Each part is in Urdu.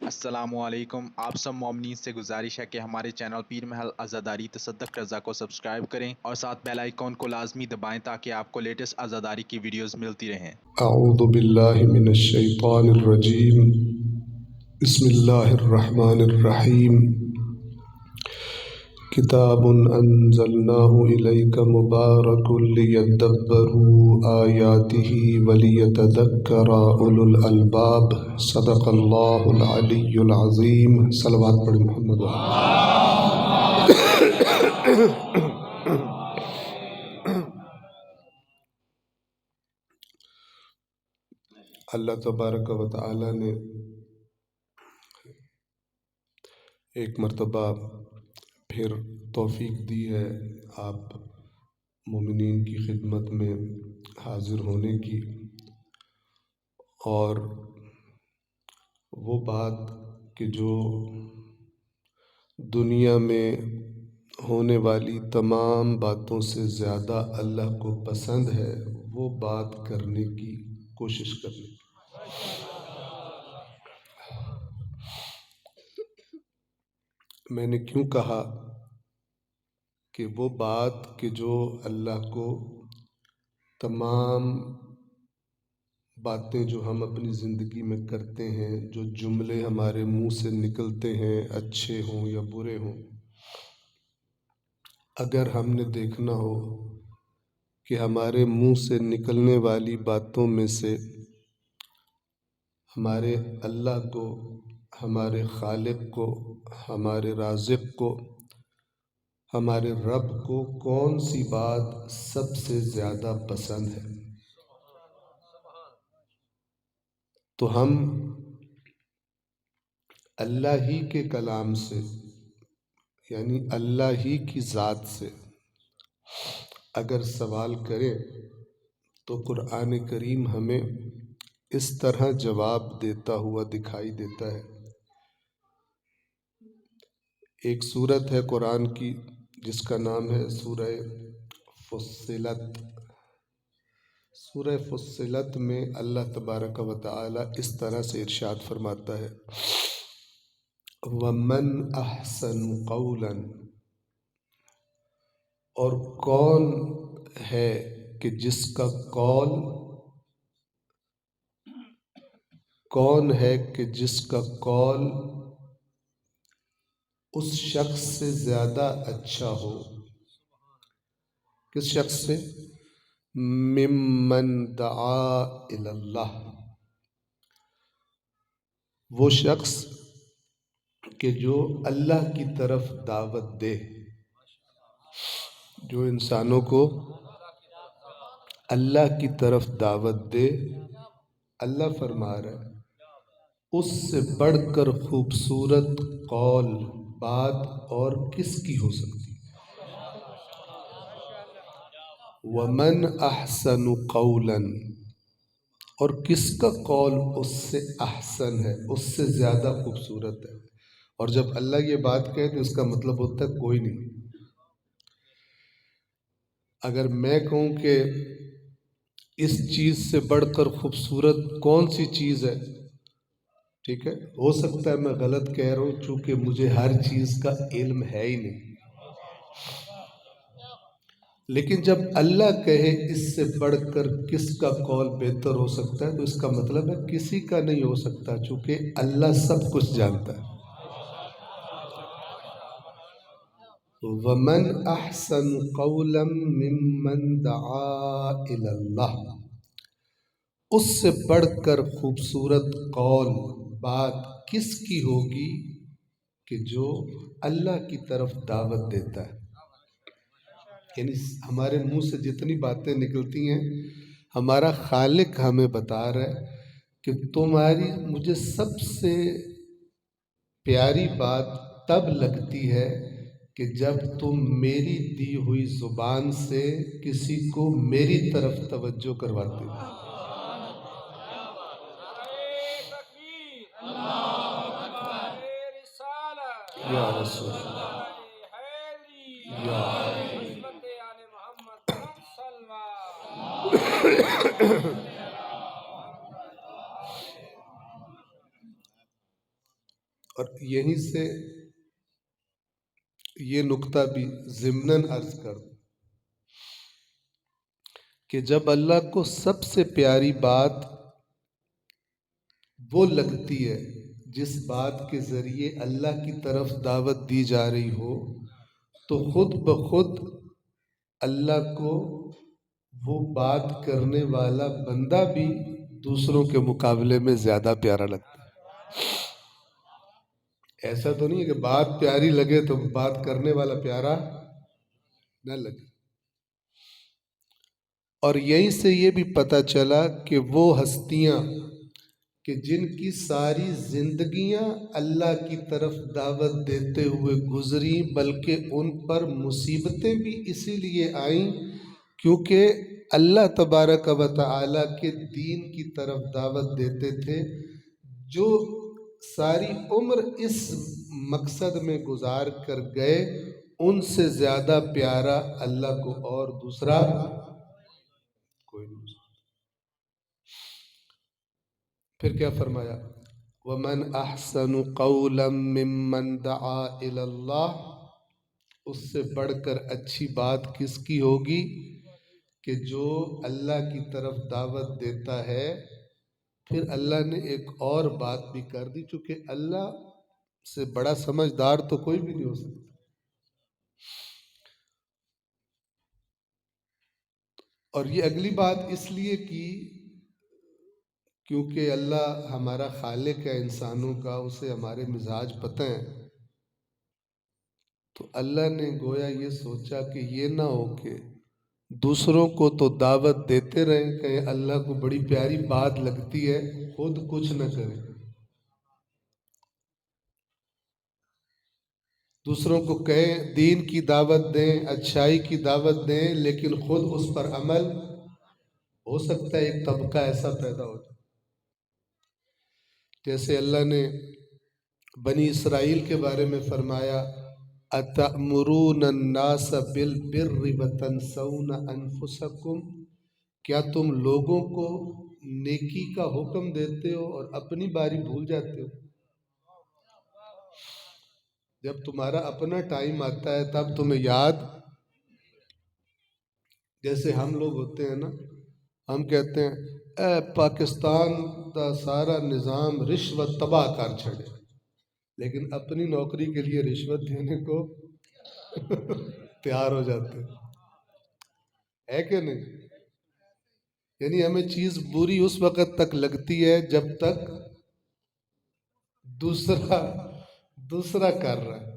السلام علیکم، آپ سب مومنین سے گزارش ہے کہ ہمارے چینل پیر محل عزاداری تصدق رضا کو سبسکرائب کریں اور ساتھ بیل آئیکن کو لازمی دبائیں تاکہ آپ کو لیٹسٹ عزاداری کی ویڈیوز ملتی رہیں۔ اعوذ باللہ من الشیطان الرجیم بسم اللہ الرحمن الرحیم کتاب انزلناہ الیک مبارک لیدبروا آیاتہ ولیتذکر اولو الالباب صدق اللہ العلی العظیم۔ صلوات پڑھ محمد اللہ تبارک و تعالی نے ایک مرتبہ پھر توفیق دی ہے آپ مومنین کی خدمت میں حاضر ہونے کی، اور وہ بات کہ جو دنیا میں ہونے والی تمام باتوں سے زیادہ اللہ کو پسند ہے، وہ بات کرنے کی کوشش کرنی۔ میں نے کیوں کہا کہ وہ بات کہ جو اللہ کو تمام باتیں جو ہم اپنی زندگی میں کرتے ہیں، جو جملے ہمارے منہ سے نکلتے ہیں، اچھے ہوں یا برے ہوں، اگر ہم نے دیکھنا ہو کہ ہمارے منہ سے نکلنے والی باتوں میں سے ہمارے اللہ کو، ہمارے خالق کو، ہمارے رازق کو، ہمارے رب کو کون سی بات سب سے زیادہ پسند ہے، تو ہم اللہ ہی کے کلام سے، یعنی اللہ ہی کی ذات سے اگر سوال کریں تو قرآن کریم ہمیں اس طرح جواب دیتا ہوا دکھائی دیتا ہے۔ ایک سورت ہے قرآن کی جس کا نام ہے سورہ فصلت۔ سورہ فصلت میں اللہ تبارک و تعالی اس طرح سے ارشاد فرماتا ہے، وَمَنْ أَحْسَنُ قَوْلًا، اور کون ہے کہ جس کا قول، کون ہے کہ جس کا قول اس شخص سے زیادہ اچھا ہو، کس شخص سے؟ ممن دعا الی اللہ، وہ شخص کہ جو اللہ کی طرف دعوت دے، جو انسانوں کو اللہ کی طرف دعوت دے۔ اللہ فرما رہا ہے اس سے بڑھ کر خوبصورت قول، بات اور کس کی ہو سکتی؟ وَمَنْ أَحْسَنُ قَوْلًا، اور کس کا قول اس سے احسن ہے، اس سے زیادہ خوبصورت ہے۔ اور جب اللہ یہ بات کہے تو اس کا مطلب ہوتا ہے کوئی نہیں۔ اگر میں کہوں کہ اس چیز سے بڑھ کر خوبصورت کون سی چیز ہے، ٹھیک ہے، ہو سکتا ہے میں غلط کہہ رہا ہوں چونکہ مجھے ہر چیز کا علم ہے ہی نہیں، لیکن جب اللہ کہے اس سے بڑھ کر کس کا قول بہتر ہو سکتا ہے تو اس کا مطلب ہے کسی کا نہیں ہو سکتا، چونکہ اللہ سب کچھ جانتا ہے۔ وَمَنْ أَحْسَنُ قَوْلًا مِّمَّنْ دَعَا إِلَى اللَّهِ، اس سے بڑھ کر خوبصورت قول، بات کس کی ہوگی کہ جو اللہ کی طرف دعوت دیتا ہے۔ یعنی ہمارے منہ سے جتنی باتیں نکلتی ہیں، ہمارا خالق ہمیں بتا رہا ہے کہ تمہاری مجھے سب سے پیاری بات تب لگتی ہے کہ جب تم میری دی ہوئی زبان سے کسی کو میری طرف توجہ کرواتے ہو۔ یا رسول اللہ، یا اور یہیں سے یہ نقطہ بھی ضمناً عرض کر دوں کہ جب اللہ کو سب سے پیاری بات وہ لگتی ہے جس بات کے ذریعے اللہ کی طرف دعوت دی جا رہی ہو، تو خود بخود اللہ کو وہ بات کرنے والا بندہ بھی دوسروں کے مقابلے میں زیادہ پیارا لگتا ہے۔ ایسا تو نہیں ہے کہ بات پیاری لگے تو بات کرنے والا پیارا نہ لگے۔ اور یہیں سے یہ بھی پتہ چلا کہ وہ ہستیاں کہ جن کی ساری زندگیاں اللہ کی طرف دعوت دیتے ہوئے گزری، بلکہ ان پر مصیبتیں بھی اسی لیے آئیں کیونکہ اللہ تبارک و تعالی کے دین کی طرف دعوت دیتے تھے، جو ساری عمر اس مقصد میں گزار کر گئے، ان سے زیادہ پیارا اللہ کو اور دوسرا کوئی نہیں۔ پھر کیا فرمایا؟ وَمَنْ أَحْسَنُ قَوْلًا مِّمَّنْ دَعَا إِلَى اللَّهِ، اس سے بڑھ کر اچھی بات کس کی ہوگی کہ جو اللہ کی طرف دعوت دیتا ہے۔ پھر اللہ نے ایک اور بات بھی کر دی، چونکہ اللہ سے بڑا سمجھدار تو کوئی بھی نہیں ہو سکتا۔ اور یہ اگلی بات اس لیے کی کیونکہ اللہ ہمارا خالق ہے انسانوں کا، اسے ہمارے مزاج پتہ ہیں، تو اللہ نے گویا یہ سوچا کہ یہ نہ ہو کہ دوسروں کو تو دعوت دیتے رہیں، کہیں اللہ کو بڑی پیاری بات لگتی ہے خود کچھ نہ کریں، دوسروں کو کہیں دین کی دعوت دیں، اچھائی کی دعوت دیں، لیکن خود اس پر عمل ہو سکتا ہے ایک طبقہ ایسا پیدا ہو جائے۔ جیسے اللہ نے بنی اسرائیل کے بارے میں فرمایا اَتَأْمُرُونَ النَّاسَ بِالْبِرِّ وَتَنْسَوْنَ أَنفُسَكُمْ، کیا تم لوگوں کو نیکی کا حکم دیتے ہو اور اپنی باری بھول جاتے ہو؟ جب تمہارا اپنا ٹائم آتا ہے تب تمہیں یاد، جیسے ہم لوگ ہوتے ہیں نا، ہم کہتے ہیں اے پاکستان دا سارا نظام رشوت تباہ کر چھڑے، لیکن اپنی نوکری کے لیے رشوت دینے کو تیار ہو جاتے ہے کہ نہیں؟ یعنی ہمیں چیز بری اس وقت تک لگتی ہے جب تک دوسرا کر رہا ہے۔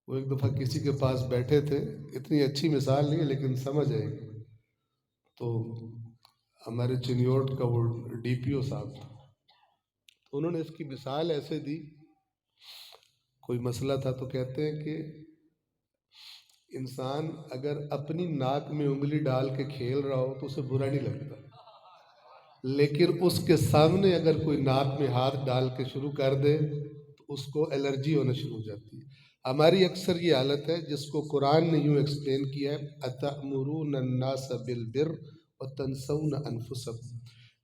وہ ایک دفعہ کسی کے پاس بیٹھے تھے، اتنی اچھی مثال نہیں ہے لیکن سمجھ آئے گی، تو ہمارے چنیوٹ کا وہ ڈی پی او صاحب تھا، انہوں نے اس کی مثال ایسے دی، کوئی مسئلہ تھا تو کہتے ہیں کہ انسان اگر اپنی ناک میں انگلی ڈال کے کھیل رہا ہو تو اسے برا نہیں لگتا، لیکن اس کے سامنے اگر کوئی ناک میں ہاتھ ڈال کے شروع کر دے تو اس کو الرجی ہونا شروع ہو جاتی ہے۔ ہماری اکثر یہ حالت ہے جس کو قرآن نے یوں ایکسپلین کیا ہے اَتَأْمُرُونَ النَّاسَ بِالْبِرِّ وَتَنْسَوْنَ أَنفُسَكُمْ،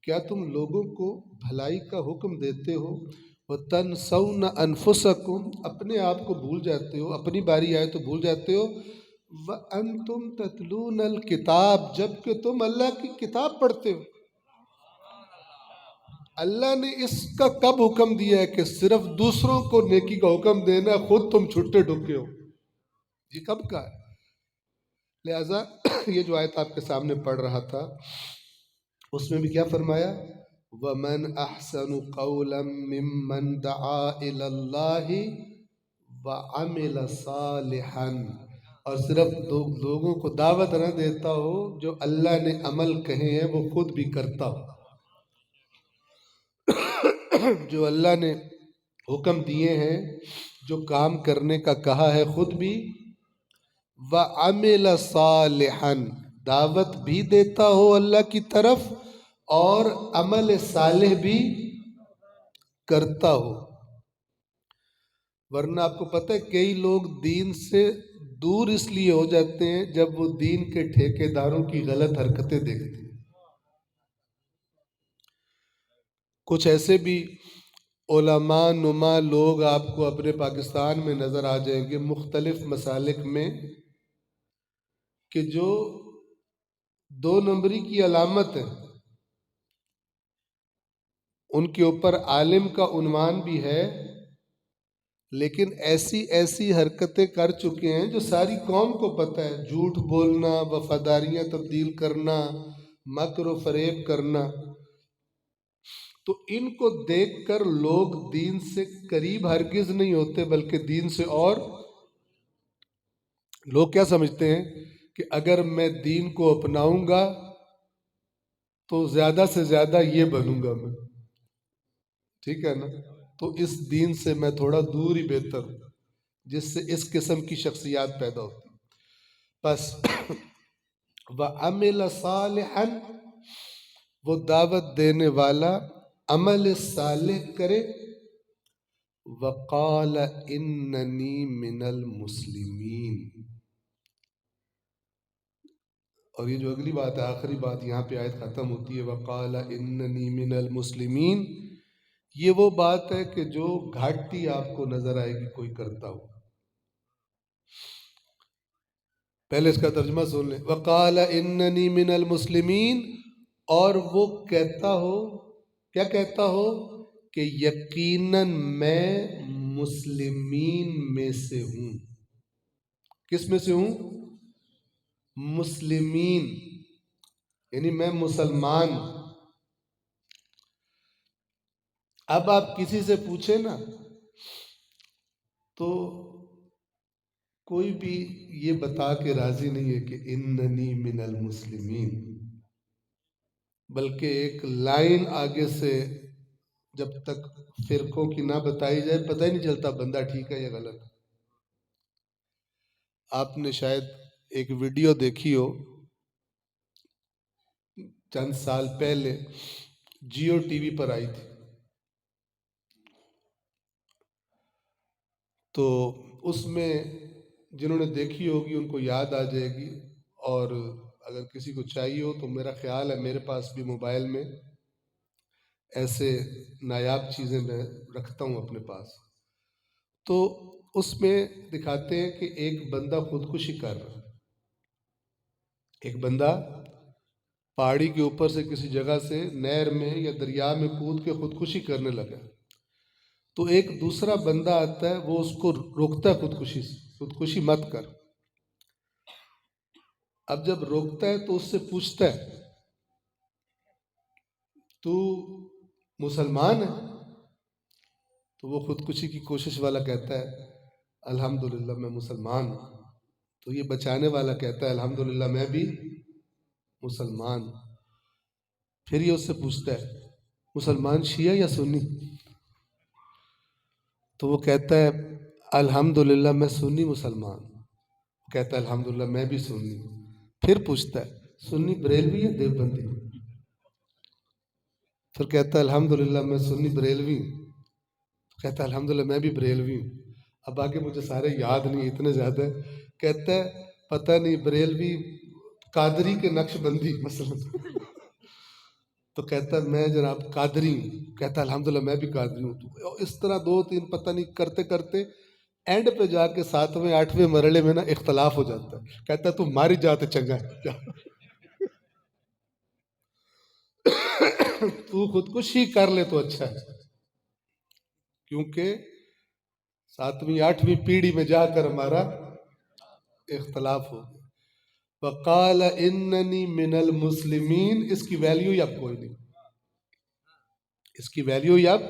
کیا تم لوگوں کو بھلائی کا حکم دیتے ہو وَتَنْسَوْنَ أَنفُسَكُمْ، اپنے آپ کو بھول جاتے ہو، اپنی باری آئے تو بھول جاتے ہو، وَأَنْتُمْ تَتْلُونَ الْكِتَابَ، جبکہ تم اللہ کی کتاب پڑھتے ہو۔ اللہ نے اس کا کب حکم دیا ہے کہ صرف دوسروں کو نیکی کا حکم دینا، خود تم چھٹے ڈھکے ہو؟ یہ کب کا ہے؟ لہذا یہ جو آیت آپ کے سامنے پڑھ رہا تھا اس میں بھی کیا فرمایا؟ وَمَنْ أَحْسَنُ قَوْلًا مِّمَّنْ دَعَا إِلَى اللَّهِ وَعَمِلَ صَالِحًا، اور صرف لوگوں کو دعوت نہ دیتا ہو، جو اللہ نے عمل کہے ہیں وہ خود بھی کرتا ہو، جو اللہ نے حکم دیے ہیں، جو کام کرنے کا کہا ہے خود بھی، وَعَمِلَ صَالِحًا، دعوت بھی دیتا ہو اللہ کی طرف اور عمل صالح بھی کرتا ہو۔ ورنہ آپ کو پتہ ہے کئی لوگ دین سے دور اس لیے ہو جاتے ہیں جب وہ دین کے ٹھیکیداروں کی غلط حرکتیں دیکھتے ہیں۔ کچھ ایسے بھی علماء نما لوگ آپ کو اپنے پاکستان میں نظر آ جائیں گے مختلف مسالک میں کہ جو 2 نمبری کی علامت ہے، ان کے اوپر عالم کا عنوان بھی ہے، لیکن ایسی ایسی حرکتیں کر چکے ہیں جو ساری قوم کو پتہ ہے، جھوٹ بولنا، وفاداریاں تبدیل کرنا، مکر و فریب کرنا. تو ان کو دیکھ کر لوگ دین سے قریب ہرگز نہیں ہوتے، بلکہ دین سے اور لوگ کیا سمجھتے ہیں کہ اگر میں دین کو اپناؤں گا تو زیادہ سے زیادہ یہ بنوں گا میں، ٹھیک ہے نا، تو اس دین سے میں تھوڑا دور ہی بہتر ہوں، جس سے اس قسم کی شخصیات پیدا ہوتی. بس وَعَمِلَ صَالِحًا، وہ دعوت دینے والا عمل صالح کرے، وقال اننی من المسلمین. اور یہ جو اگلی بات ہے، آخری بات یہاں پہ آیت ختم ہوتی ہے، وقال اننی من المسلمین. یہ وہ بات ہے کہ جو گھاٹی آپ کو نظر آئے گی کوئی کرتا ہو. پہلے اس کا ترجمہ سن لیں. وقال اننی من المسلمین، اور وہ کہتا ہو، کیا کہتا ہو؟ کہ یقیناً میں مسلمین میں سے ہوں. کس میں سے ہوں؟ مسلمین، یعنی میں مسلمان. اب آپ کسی سے پوچھیں نا تو کوئی بھی یہ بتا کے راضی نہیں ہے کہ اننی من المسلمین، بلکہ ایک لائن آگے سے جب تک فرقوں کی نہ بتائی جائے پتہ ہی نہیں چلتا بندہ ٹھیک ہے یا غلط. آپ نے شاید ایک ویڈیو دیکھی ہو چند سال پہلے، جیو ٹی وی پر آئی تھی، تو اس میں جنہوں نے دیکھی ہوگی ان کو یاد آ جائے گی، اور اگر کسی کو چاہیے ہو تو میرا خیال ہے میرے پاس بھی موبائل میں ایسے نایاب چیزیں میں رکھتا ہوں اپنے پاس. تو اس میں دکھاتے ہیں کہ ایک بندہ خودکشی کر رہا ہے. ایک بندہ پہاڑی کے اوپر سے کسی جگہ سے نہر میں یا دریا میں کود کے خودکشی کرنے لگا. تو ایک دوسرا بندہ آتا ہے، وہ اس کو روکتا ہے خودکشی مت کر. اب جب روکتا ہے تو اس سے پوچھتا ہے تو مسلمان ہے؟ تو وہ خودکشی کی کوشش والا کہتا ہے الحمدللہ میں مسلمان ہوں. تو یہ بچانے والا کہتا ہے الحمدللہ میں بھی مسلمان. پھر یہ اس سے پوچھتا ہے مسلمان شیعہ یا سنی؟ تو وہ کہتا ہے الحمدللہ میں سنی مسلمان. کہتا ہے الحمدللہ میں بھی سنی. پھر پوچھتا ہے سنی بریلوی یا دیوبندی؟ پھر کہتا ہے الحمدللہ میں سنی بریلوی ہوں. کہتا ہے الحمدللہ میں بھی بریلوی ہوں. اب آگے مجھے سارے یاد نہیں اتنے زیادہ. کہتا ہے پتہ نہیں بریلوی قادری کے نقش بندی مثلا. تو کہتا ہے میں جناب قادری ہوں. کہتا ہے الحمدللہ میں بھی قادری ہوں. تو اس طرح 2 3 پتہ نہیں کرتے کرتے اینڈ پہ جا کے 7ویں 8ویں مرحلے میں نا اختلاف ہو جاتا ہے. کہتا ہے تو ماری جاتے چنگا ہے تو خودکشی کر لے تو اچھا ہے، کیونکہ 7ویں 8ویں پیڑھی میں جا کر ہمارا اختلاف ہو گیا. وقال اننی من المسلمین، اس کی ویلیو ہی اب کوئی نہیں. اس کی ویلیو ہی اب،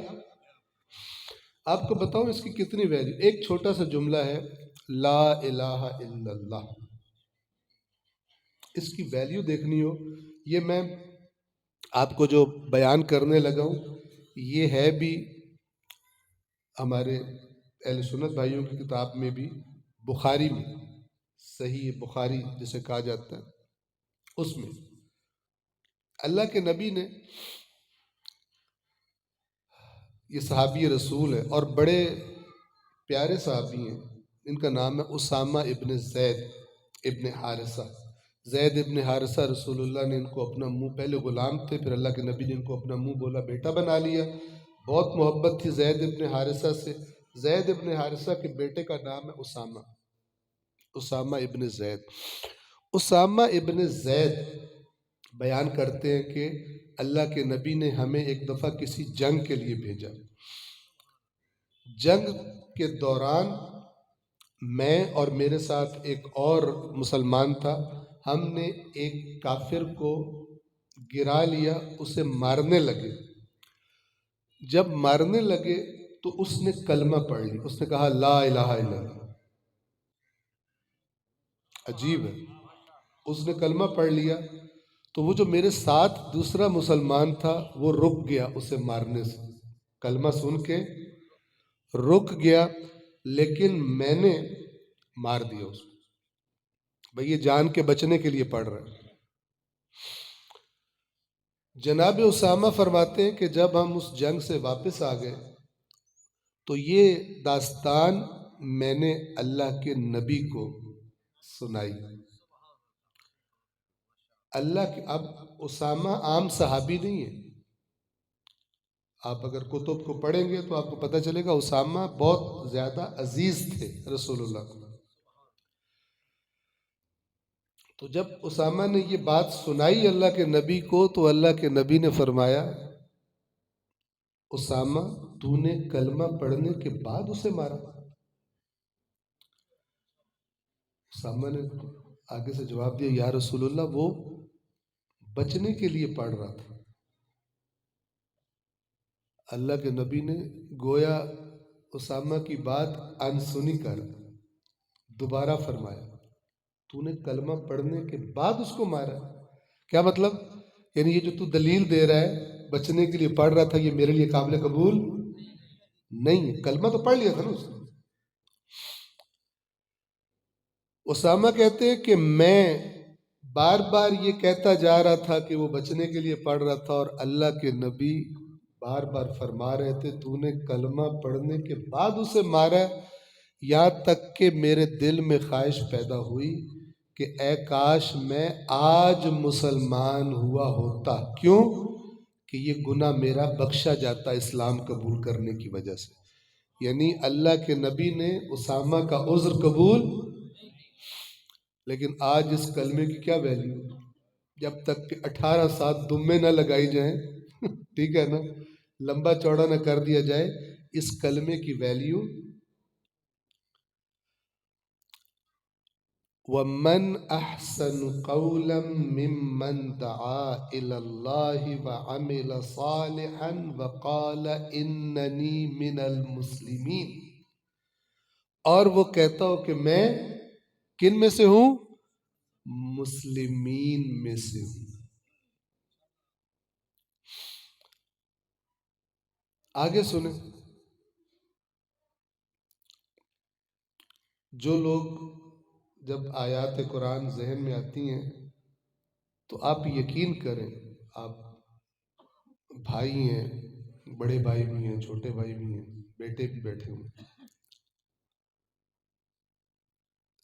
آپ کو بتاؤں اس کی کتنی ویلیو. ایک چھوٹا سا جملہ ہے لا الہ الا اللہ، اس کی ویلیو دیکھنی ہو. یہ میں آپ کو جو بیان کرنے لگا ہوں یہ ہے بھی ہمارے اہل سنت بھائیوں کی کتاب میں بھی، بخاری میں، صحیح بخاری جسے کہا جاتا ہے، اس میں اللہ کے نبی نے، یہ صحابی رسول ہے اور بڑے پیارے صحابی ہیں، ان کا نام ہے اسامہ ابن زید ابن حارثہ. زید ابن حارثہ رسول اللہ نے ان کو اپنا منہ، پہلے غلام تھے، پھر اللہ کے نبی نے ان کو اپنا منہ بولا بیٹا بنا لیا. بہت محبت تھی زید ابن حارثہ سے. زید ابن حارثہ کے بیٹے کا نام ہے اسامہ، اسامہ ابن زید. اسامہ ابن زید بیان کرتے ہیں کہ اللہ کے نبی نے ہمیں ایک دفعہ کسی جنگ کے لیے بھیجا. جنگ کے دوران میں اور میرے ساتھ ایک اور مسلمان تھا، ہم نے ایک کافر کو گرا لیا، اسے مارنے لگے. جب مارنے لگے تو اس نے کلمہ پڑھ لی، اس نے کہا لا الہ الا اللہ. عجیب ہے، اس نے کلمہ پڑھ لیا. تو وہ جو میرے ساتھ دوسرا مسلمان تھا وہ رک گیا اسے مارنے سے، کلمہ سن کے رک گیا، لیکن میں نے مار دیا اس کو. بھئی یہ جان کے بچنے کے لیے پڑھ رہا ہے. جناب اسامہ فرماتے ہیں کہ جب ہم اس جنگ سے واپس آ گئے تو یہ داستان میں نے اللہ کے نبی کو سنائی. اللہ کے اب اسامہ عام صحابی نہیں ہے. آپ اگر کتب کو پڑھیں گے تو آپ کو پتہ چلے گا اسامہ بہت زیادہ عزیز تھے رسول اللہ کو. تو جب اسامہ نے یہ بات سنائی اللہ کے نبی کو تو اللہ کے نبی نے فرمایا اسامہ تو نے کلمہ پڑھنے کے بعد اسے مارا. اسامہ نے آگے سے جواب دیا یا رسول اللہ وہ بچنے کے لیے پڑھ رہا تھا. اللہ کے نبی نے گویا اسامہ کی بات انسنی کر دوبارہ فرمایا تو نے کلمہ پڑھنے کے بعد اس کو مارا. کیا مطلب؟ یعنی یہ جو تو دلیل دے رہا ہے بچنے کے لیے پڑھ رہا تھا، یہ میرے لیے قابل قبول نہیں ہے. کلمہ تو پڑھ لیا تھا نا اس نے. اسامہ کہتے ہیں کہ میں بار بار یہ کہتا جا رہا تھا کہ وہ بچنے کے لیے پڑھ رہا تھا، اور اللہ کے نبی بار بار فرما رہے تھے تو نے کلمہ پڑھنے کے بعد اسے مارا. یہاں تک کہ میرے دل میں خواہش پیدا ہوئی کہ اے کاش میں آج مسلمان ہوا ہوتا. کیوں؟ کہ یہ گناہ میرا بخشا جاتا اسلام قبول کرنے کی وجہ سے. یعنی اللہ کے نبی نے اسامہ کا عذر قبول، لیکن آج اس کلمے کی کیا ویلیو؟ جب تک کہ 18 سال دمے نہ لگائی جائیں ٹھیک ہے نا، لمبا چوڑا نہ کر دیا جائے، اس کلمے کی ویلیو. وَمَنْ أَحْسَنُ قَوْلًا مِّمَّنْ دَعَا إِلَى اللَّهِ وَعَمِلَ صَالِحًا وَقَالَ إِنَّنِي مِنَ الْمُسْلِمِينَ. اور وہ کہتا ہو کہ میں کن میں سے ہوں؟ مسلمین میں سے ہوں. آگے سنیں. جو لوگ جب آیات قرآن ذہن میں آتی ہیں تو آپ یقین کریں، آپ بھائی ہیں، بڑے بھائی بھی ہیں، چھوٹے بھائی بھی ہیں، بیٹے بھی بیٹھے ہوئے،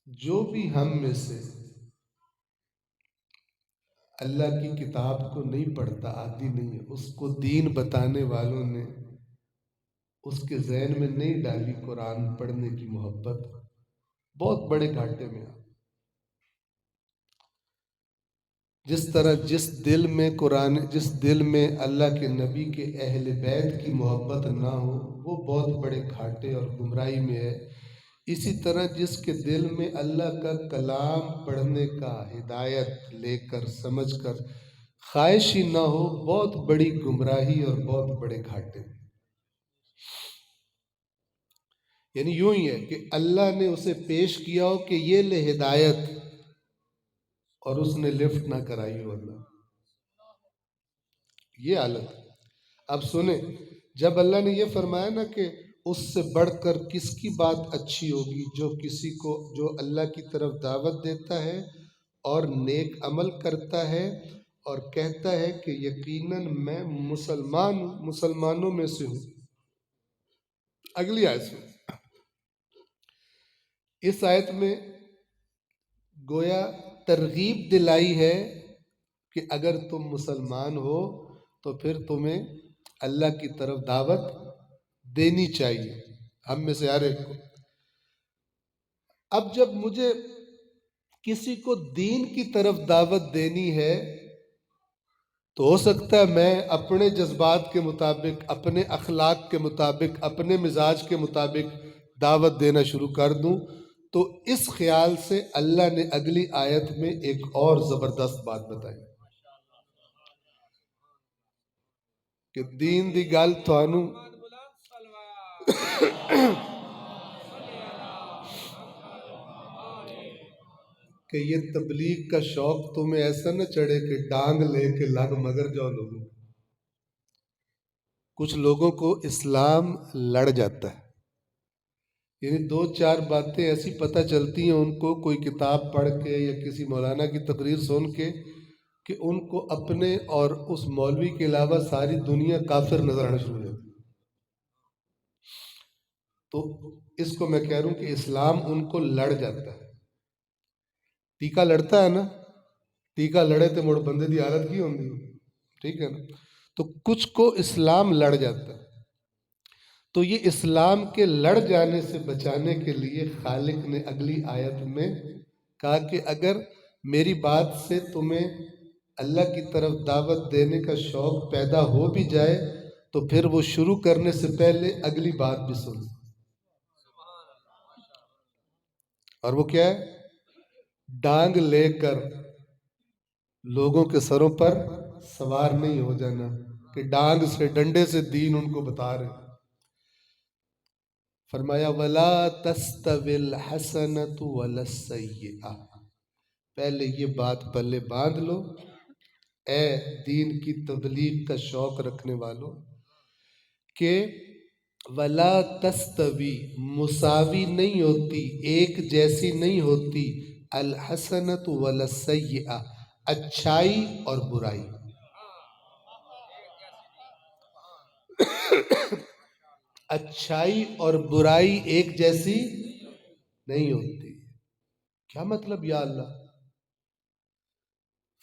جو بھی ہم میں سے اللہ کی کتاب کو نہیں پڑھتا، عادی نہیں ہے، اس کو دین بتانے والوں نے اس کے ذہن میں نہیں ڈالی قرآن پڑھنے کی محبت، بہت بڑے گھاٹے میں. جس طرح جس دل میں اللہ کے نبی کے اہل بیت کی محبت نہ ہو وہ بہت بڑے گھاٹے اور گمراہی میں ہے. اسی طرح جس کے دل میں اللہ کا کلام پڑھنے کا ہدایت لے کر سمجھ کر خواہش ہی نہ ہو، بہت بڑی گمراہی اور بہت بڑے گھاٹے. یعنی یوں ہی ہے کہ اللہ نے اسے پیش کیا ہو کہ یہ لے ہدایت، اور اس نے لفٹ نہ کرائی ہو اللہ، یہ حالت. اب سنیں، جب اللہ نے یہ فرمایا نا کہ اس سے بڑھ کر کس کی بات اچھی ہوگی جو اللہ کی طرف دعوت دیتا ہے اور نیک عمل کرتا ہے اور کہتا ہے کہ یقیناً میں مسلمانوں میں سے ہوں. اگلی آیت میں، اس آیت میں گویا ترغیب دلائی ہے کہ اگر تم مسلمان ہو تو پھر تمہیں اللہ کی طرف دعوت دینی چاہیے ہم میں سے ہر ایک کو۔ اب جب مجھے کسی کو دین کی طرف دعوت دینی ہے تو ہو سکتا ہے میں اپنے جذبات کے مطابق، اپنے اخلاق کے مطابق، اپنے مزاج کے مطابق دعوت دینا شروع کر دوں، تو اس خیال سے اللہ نے اگلی آیت میں ایک اور زبردست بات بتائی کہ دین دی گل تھانوں کہ یہ تبلیغ کا شوق تمہیں ایسا نہ چڑھے کہ ڈانگ لے کے لگ مگر جاؤ لوگوں۔ کچھ لوگوں کو اسلام لڑ جاتا ہے، یعنی دو چار باتیں ایسی پتہ چلتی ہیں ان کو کوئی کتاب پڑھ کے یا کسی مولانا کی تقریر سن کے کہ ان کو اپنے اور اس مولوی کے علاوہ ساری دنیا کافر نظر آنا شروع ہو جاتی ہے۔ تو اس کو میں کہہ رہا ہوں کہ اسلام ان کو لڑ جاتا ہے۔ ٹیکا لڑتا ہے نا، ٹیکا لڑے تو مڑ بندے دی حالت کی ہوندی، ٹھیک ہے نا؟ تو کچھ کو اسلام لڑ جاتا ہے، تو یہ اسلام کے لڑ جانے سے بچانے کے لیے خالق نے اگلی آیت میں کہا کہ اگر میری بات سے تمہیں اللہ کی طرف دعوت دینے کا شوق پیدا ہو بھی جائے تو پھر وہ شروع کرنے سے پہلے اگلی بات بھی سن، اور وہ کیا ہے؟ ڈانگ لے کر لوگوں کے سروں پر سوار نہیں ہو جانا کہ ڈانگ سے، ڈنڈے سے دین ان کو بتا رہے۔ فرمایا وَلَا تَسْتَوِي الْحَسَنَةُ وَلَا السَّيِّئَةُ، پہلے یہ بات پلے باندھ لو اے دین کی تبلیغ کا شوق رکھنے والوں کہ وَلَا تَسْتَوِي، مساوی نہیں ہوتی، ایک جیسی نہیں ہوتی، الْحَسَنَةُ وَلَا السَّيِّئَةُ، اچھائی اور برائی۔ اچھائی اور برائی ایک جیسی نہیں ہوتی۔ کیا مطلب یا اللہ؟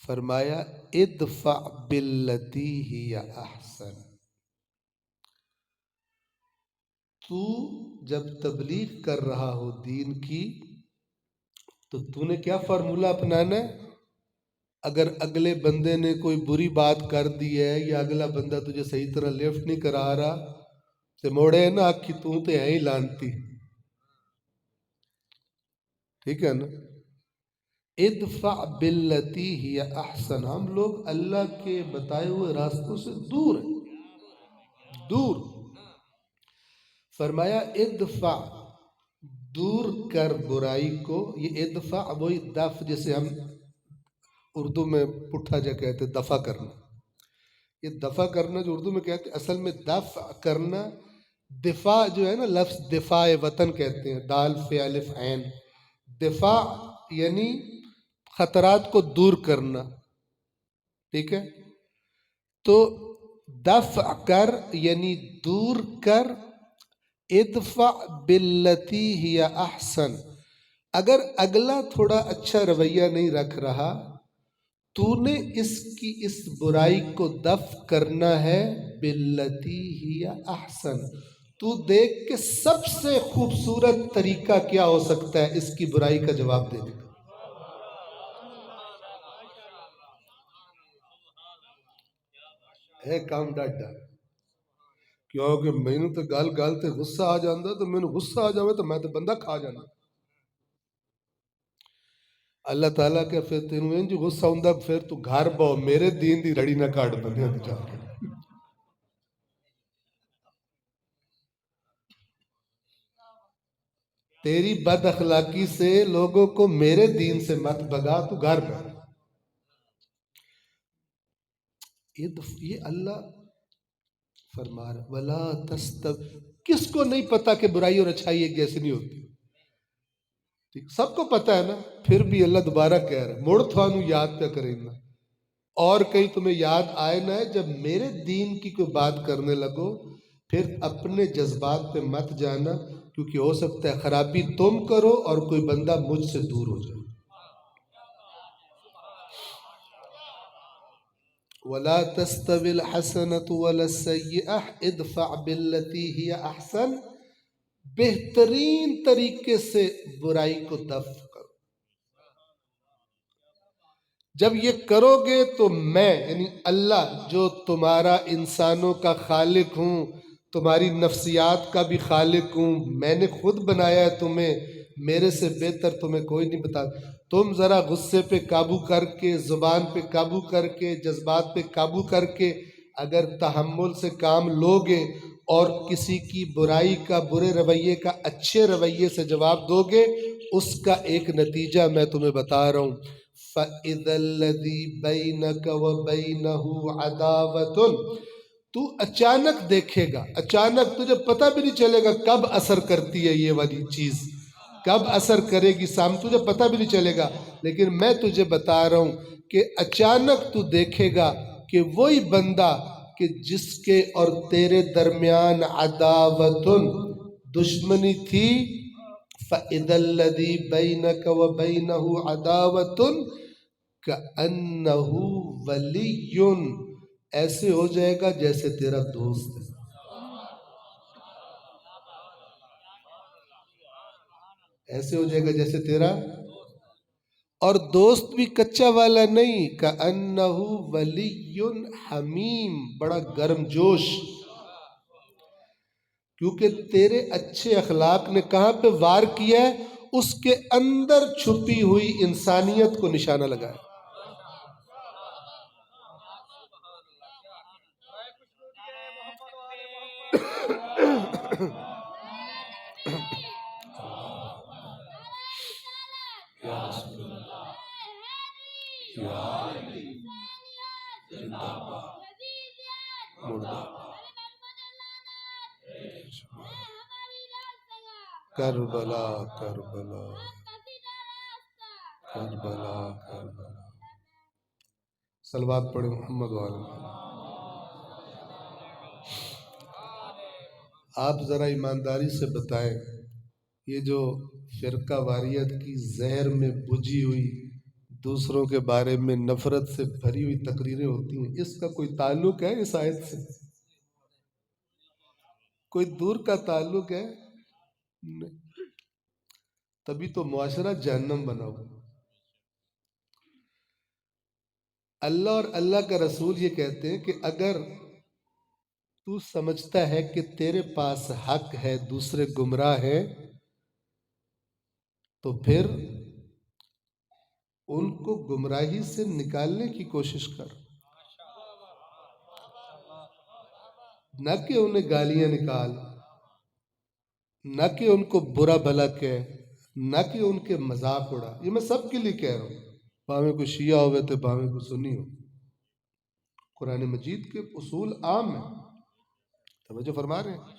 فرمایا ادفع باللتی ہی احسن، تو جب تبلیغ کر رہا ہو دین کی تو نے کیا فارمولہ اپنانا ہے؟ اگر اگلے بندے نے کوئی بری بات کر دی ہے یا اگلا بندہ تجھے صحیح طرح لفٹ نہیں کرا رہا تو موڑے نا آکھی تو تے ہیں ہی لانتی، ٹھیک ہے نا؟ ادفع باللتی ہی احسن، ہم لوگ اللہ کے بتائے ہوئے راستوں سے دور ہیں، دور۔ فرمایا ادفع، دور کر برائی کو، یہ ادفع وہی دف جسے ہم اردو میں پٹھا جا کہتے دفع کرنا، یہ دفع کرنا جو اردو میں کہتے اصل میں دفع کرنا، دفاع جو ہے نا، لفظ دفاع وطن کہتے ہیں، دال فے الف عین، دفاع یعنی خطرات کو دور کرنا، ٹھیک ہے؟ تو دفع کر یعنی دور کر، ادفع باللتی ہی احسن، اگر اگلا تھوڑا اچھا رویہ نہیں رکھ رہا تو نے اس برائی کو دفع کرنا ہے باللتی ہی احسن، تو دیکھ کہ سب سے خوبصورت طریقہ کیا ہو سکتا ہے اس کی برائی کا جواب دینے کا۔ ہے کام ڈاڈا، کیونکہ میں نے تو گال گال تے غصہ آ جاندہ تو میں نے غصہ آ جاوے تو میں تو بندہ کھا جانا۔ اللہ تعالیٰ کہ پھر تینوں انج غصہ ہوندہ پھر تو گھر باؤ میرے دین دی رڑی نہ کاٹ بندے دی جا کے۔ تیری بد اخلاقی سے لوگوں کو میرے دین سے مت بگا، تو گھر میں۔ یہ اللہ فرما رہا وَلَا تَسْتَوِي، کس کو نہیں پتا کہ برائی اور اچھائی ایک جیسی نہیں ہوتی؟ سب کو پتا ہے نا، پھر بھی اللہ دوبارہ کہہ رہا ہے مڑ تھانو یاد پہ کریں نا، اور کہیں تمہیں یاد آئے نہ ہے جب میرے دین کی کوئی بات کرنے لگو پھر اپنے جذبات پہ مت جانا، کیونکہ ہو سکتا ہے خرابی تم کرو اور کوئی بندہ مجھ سے دور ہو جائے۔ ولا تستوی الحسنۃ ولا السیئہ ادفع باللتی ہی احسن، بہترین طریقے سے برائی کو دفع کرو۔ جب یہ کرو گے تو میں یعنی اللہ جو تمہارا انسانوں کا خالق ہوں، تمہاری نفسیات کا بھی خالق ہوں، میں نے خود بنایا ہے تمہیں، میرے سے بہتر تمہیں کوئی نہیں بتا۔ تم ذرا غصے پہ قابو کر کے، زبان پہ قابو کر کے، جذبات پہ قابو کر کے اگر تحمل سے کام لوگے اور کسی کی برائی کا، برے رویے کا اچھے رویے سے جواب دو گے، اس کا ایک نتیجہ میں تمہیں بتا رہا ہوں۔ فَإِذَا الَّذِي بَيْنَكَ وَبَيْنَهُ عَدَاوَةٌ، تو اچانک دیکھے گا، اچانک تجھے پتہ بھی نہیں چلے گا کب اثر کرتی ہے یہ والی چیز، کب اثر کرے گی تجھے پتہ بھی نہیں چلے گا، لیکن میں تجھے بتا رہا ہوں کہ اچانک تو دیکھے گا کہ وہی بندہ کہ جس کے اور تیرے درمیان عداوتن دشمنی تھی، فَإِذَا الَّذِي بَيْنَكَ وَبَيْنَهُ عَدَاوَةٌ كَأَنَّهُ وَلِيٌّ، ایسے ہو جائے گا جیسے تیرا دوست ہے، ایسے ہو جائے گا جیسے تیرا، اور دوست بھی کچا والا نہیں، كَأَنَّهُ وَلِيٌّ حمیم، بڑا گرم جوش، کیونکہ تیرے اچھے اخلاق نے کہاں پہ وار کیا ہے؟ اس کے اندر چھپی ہوئی انسانیت کو نشانہ لگایا۔ کربلا کربلا کربلا کربلا، صلوات پڑھیں محمد وعلی محمد۔ آپ ذرا ایمانداری سے بتائیں، یہ جو فرقہ واریت کی زہر میں بجھی ہوئی دوسروں کے بارے میں نفرت سے بھری ہوئی تقریریں ہوتی ہیں، اس کا کوئی تعلق ہے اس آیت سے؟ کوئی دور کا تعلق ہے؟ نہیں۔ تبھی تو معاشرہ جہنم بنا ہوا۔ اللہ اور اللہ کا رسول یہ کہتے ہیں کہ اگر تو سمجھتا ہے کہ تیرے پاس حق ہے، دوسرے گمراہ ہیں، تو پھر ان کو گمراہی سے نکالنے کی کوشش کر، نہ کہ انہیں گالیاں نکال، نہ کہ ان کو برا بھلا کہہ، نہ کہ ان کے مذاق اڑا۔ یہ میں سب کے لیے کہہ رہا ہوں، باویں کوئی شیعہ ہوئے تھے، باویں کوئی سنی ہو، قرآن مجید کے اصول عام ہیں، توجہ فرما رہے ہیں۔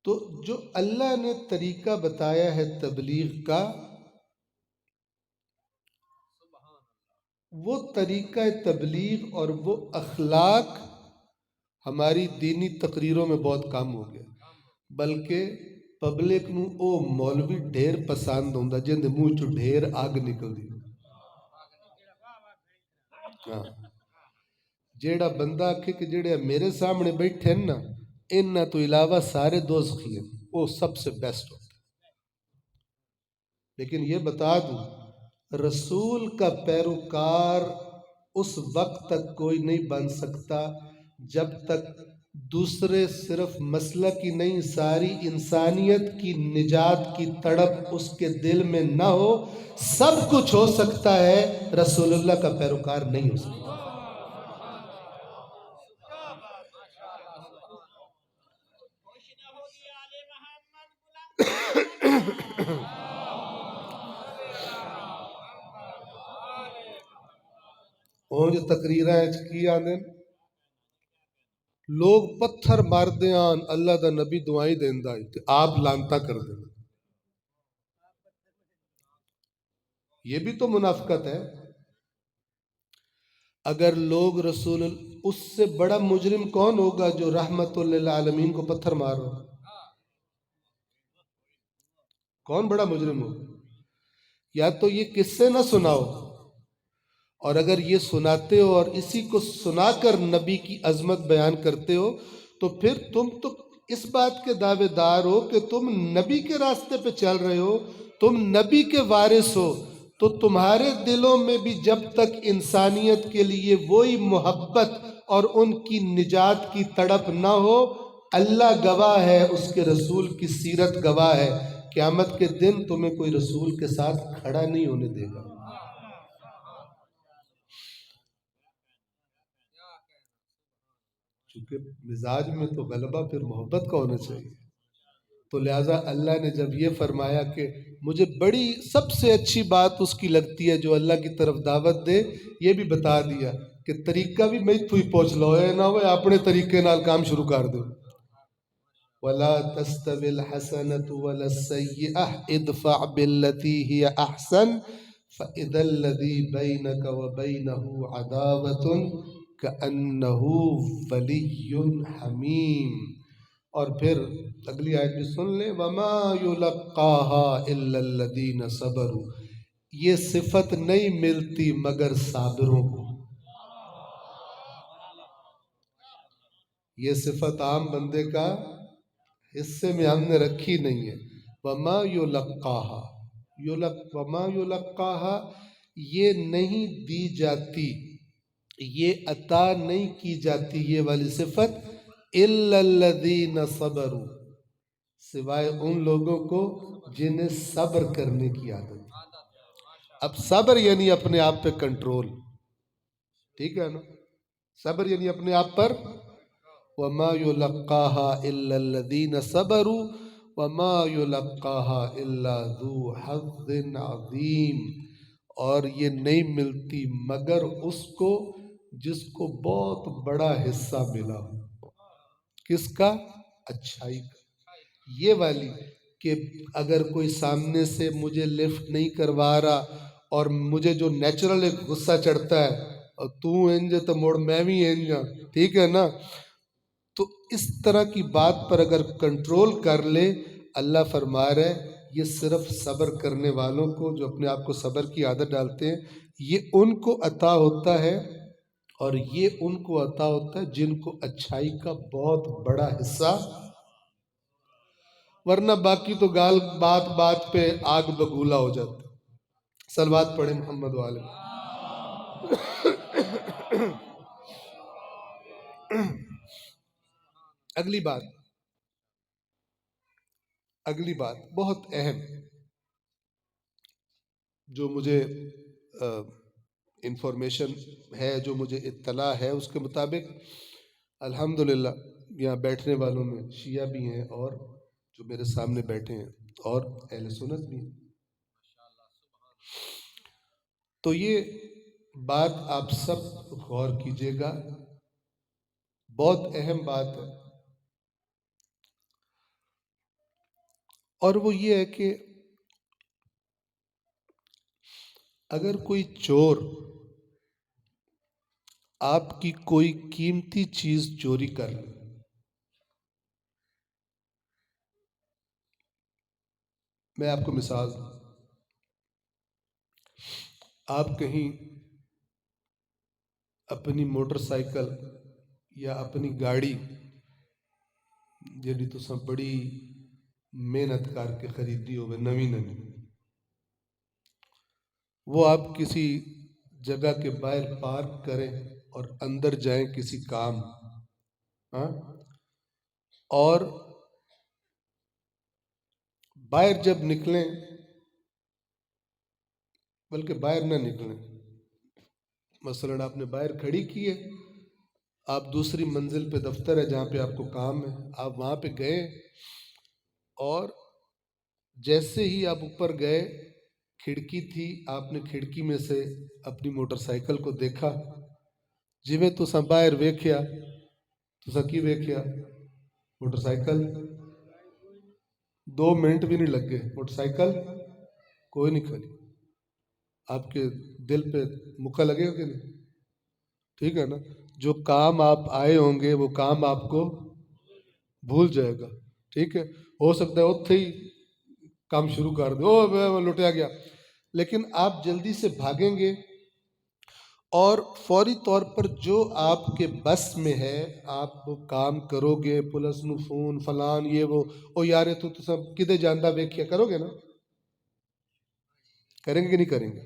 تو جو اللہ نے طریقہ بتایا ہے تبلیغ کا، وہ طریقہ تبلیغ اور وہ اخلاق ہماری دینی تقریروں میں بہت کم ہو گیا، بلکہ پبلک نو او مولوی ڈھیر پسند ہوندا جن دے منہ چوں ڈھیر اگ نکلدی۔ ہاں، جیڑا بندہ آکھے کہ جیڑے میرے سامنے بیٹھے نا، انہاں تو علاوہ سارے دوزخی ہیں، وہ سب سے بیسٹ ہوتا ہے۔ لیکن یہ بتا دوں، رسول کا پیروکار اس وقت تک کوئی نہیں بن سکتا جب تک دوسرے صرف مسلک کی نہیں، ساری انسانیت کی نجات کی تڑپ اس کے دل میں نہ ہو۔ سب کچھ ہو سکتا ہے، رسول اللہ کا پیروکار نہیں ہو سکتا۔ وہ جو تقریریں کی آنے لوگ پتھر مار دیاں، اللہ دا نبی دعائیں دیندا ہے تے آپ لانتا کر دیں، یہ بھی تو منافقت ہے۔ اگر لوگ اس سے بڑا مجرم کون ہوگا جو رحمت للعالمین کو پتھر مار رہا ہو؟ کون بڑا مجرم ہوگا؟ یا تو یہ قصے نہ سناؤ اور اگر یہ سناتے ہو اور اسی کو سنا کر نبی کی عظمت بیان کرتے ہو تو پھر تم تو اس بات کے دعوے دار ہو کہ تم نبی کے راستے پہ چل رہے ہو، تم نبی کے وارث ہو، تو تمہارے دلوں میں بھی جب تک انسانیت کے لیے وہی محبت اور ان کی نجات کی تڑپ نہ ہو، اللہ گواہ ہے، اس کے رسول کی سیرت گواہ ہے، قیامت کے دن تمہیں کوئی رسول کے ساتھ کھڑا نہیں ہونے دے گا۔ چونکہ مزاج میں تو غلبہ پھر محبت کا ہونا چاہیے، تو لہٰذا اللہ نے جب یہ فرمایا کہ مجھے بڑی سب سے اچھی بات اس کی لگتی ہے جو اللہ کی طرف دعوت دے، یہ بھی بتا دیا کہ طریقہ بھی میں تو ہی پہنچ لو، اے نہ ہوئے اپنے طریقے نال کام شروع کر دو۔ وَلَا تَسْتَوِي الْحَسَنَةُ وَلَا السَّيِّئَةُ ادْفَعْ بِالَّتِي هِيَ أَحْسَنُ فَإِذَا الَّذِي بَيْنَكَ وَبَيْنَهُ عَدَاوَةٌ كَأَنَّهُ وَلِيٌّ حَمِيمٌ۔ اور پھر اگلی آیت بھی سن لیں، وَمَا يُلَقَّاهَا إِلَّا الَّذِينَ صَبَرُوا، یہ صفت نہیں ملتی مگر صابروں کو۔ یہ صفت عام بندے کا حصے میں ہم نے رکھی نہیں ہے۔ وَمَا يُلَقَّاهَا، وَمَا يُلَقَّاهَا یہ نہیں دی جاتی، یہ عطا نہیں کی جاتی یہ والی صفت، إِلَّا الَّذِينَ صَبَرُوا، سوائے ان لوگوں کو جنہیں صبر کرنے کی عادت ہے۔ اب صبر یعنی اپنے آپ پہ کنٹرول، ٹھیک ہے نا؟ صبر یعنی اپنے آپ پر، وَمَا يُلَقَّاهَا إِلَّا الَّذِينَ صَبَرُوا وَمَا يُلَقَّاهَا إِلَّا ذُو حَظٍّ عَظِيمٍ، اور یہ نہیں ملتی مگر اس کو جس کو بہت بڑا حصہ ملا ہو۔ کس کا؟ اچھائی کا۔ یہ والی کہ اگر کوئی سامنے سے مجھے لفٹ نہیں کروا رہا اور مجھے جو نیچرل ایک غصہ چڑھتا ہے اور تو انج تو موڑ میں بھی انجا، ٹھیک ہے نا؟ تو اس طرح کی بات پر اگر کنٹرول کر لے، اللہ فرما رہا ہے یہ صرف صبر کرنے والوں کو جو اپنے آپ کو صبر کی عادت ڈالتے ہیں، یہ ان کو عطا ہوتا ہے، اور یہ ان کو عطا ہوتا ہے جن کو اچھائی کا بہت بڑا حصہ، ورنہ باقی تو گال بات بات پہ آگ بگولا ہو جاتا۔ صلوات پڑھیں محمد والے۔ اگلی بات بہت اہم جو مجھے انفارمیشن ہے، جو مجھے اطلاع ہے، اس کے مطابق الحمدللہ یہاں بیٹھنے والوں میں شیعہ بھی ہیں اور جو میرے سامنے بیٹھے ہیں اور اہل سنت بھی ہیں، تو یہ بات آپ سب غور کیجئے گا، بہت اہم بات ہے، اور وہ یہ ہے کہ اگر کوئی چور آپ کی کوئی قیمتی چیز چوری کر لے، میں آپ کو مثال دوں، آپ کہیں اپنی موٹر سائیکل یا اپنی گاڑی جیڑی تساں بڑی محنت کر کے خریدی ہوئے نویں نویں، وہ آپ کسی جگہ کے باہر پارک کریں اور اندر جائیں کسی کام، ہاں، اور باہر جب نکلیں، بلکہ باہر نہ نکلیں، مثلاً آپ نے باہر کھڑی کی ہے، آپ دوسری منزل پہ دفتر ہے جہاں پہ آپ کو کام ہے، آپ وہاں پہ گئے اور جیسے ہی آپ اوپر گئے، کھڑکی تھی، آپ نے کھڑکی میں سے اپنی موٹر سائیکل کو دیکھا، جویں تساں باہر ویکھیا، تساں کی ویکھیا؟ موٹر سائیکل، 2 منٹ بھی نہیں لگے، موٹر سائیکل کوئی نہیں کھڑی، آپ کے دل پہ مکہ لگے گا کہ نہیں؟ ٹھیک ہے نا؟ جو کام آپ آئے ہوں گے وہ کام آپ کو بھول جائے گا، ٹھیک ہے؟ ہو سکتا ہے اتھے ہی کام شروع کر دو، میں لٹیا گیا، لیکن آپ جلدی سے بھاگیں گے اور فوری طور پر جو آپ کے بس میں ہے آپ وہ کام کرو گے، پولیس نو فون فلان یہ وہ، او یار تو سب کدے جاندہ ویکھیا کرو گے نا، کریں گے کہ نہیں کریں گے؟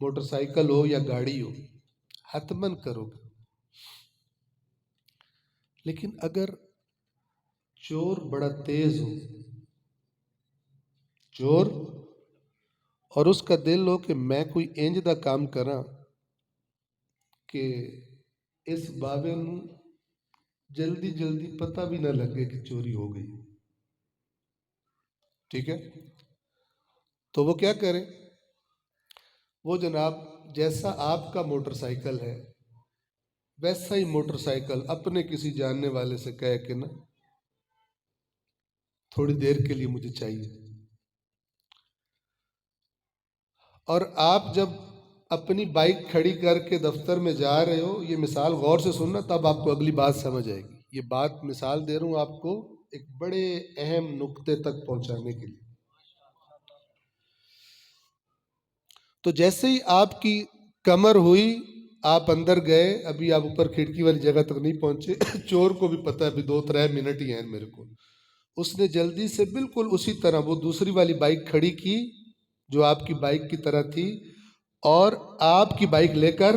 موٹر سائیکل ہو یا گاڑی ہو حتماً کرو گے۔ لیکن اگر چور بڑا تیز ہو، چور، اور اس کا دل ہو کہ میں کوئی انج دا کام کراں کہ اس بابے نو جلدی جلدی پتہ بھی نہ لگے کہ چوری ہو گئی، ٹھیک ہے، تو وہ کیا کرے؟ وہ جناب جیسا آپ کا موٹر سائیکل ہے ویسا ہی موٹر سائیکل اپنے کسی جاننے والے سے کہے کہ نا تھوڑی دیر کے لیے مجھے چاہیے، اور آپ جب اپنی بائک کھڑی کر کے دفتر میں جا رہے ہو، یہ مثال غور سے سننا تب آپ کو اگلی بات سمجھ آئے گی، یہ بات مثال دے رہا ہوں آپ کو ایک بڑے اہم نقطے تک پہنچانے کے لیے۔ تو جیسے ہی آپ کی کمر ہوئی آپ اندر گئے، ابھی آپ اوپر کھڑکی والی جگہ تک نہیں پہنچے، چور کو بھی پتہ ہے ابھی 2-3 منٹ ہی ہیں میرے کو، اس نے جلدی سے بالکل اسی طرح وہ دوسری والی بائک کھڑی کی جو آپ کی بائک کی طرح تھی، اور آپ کی بائک لے کر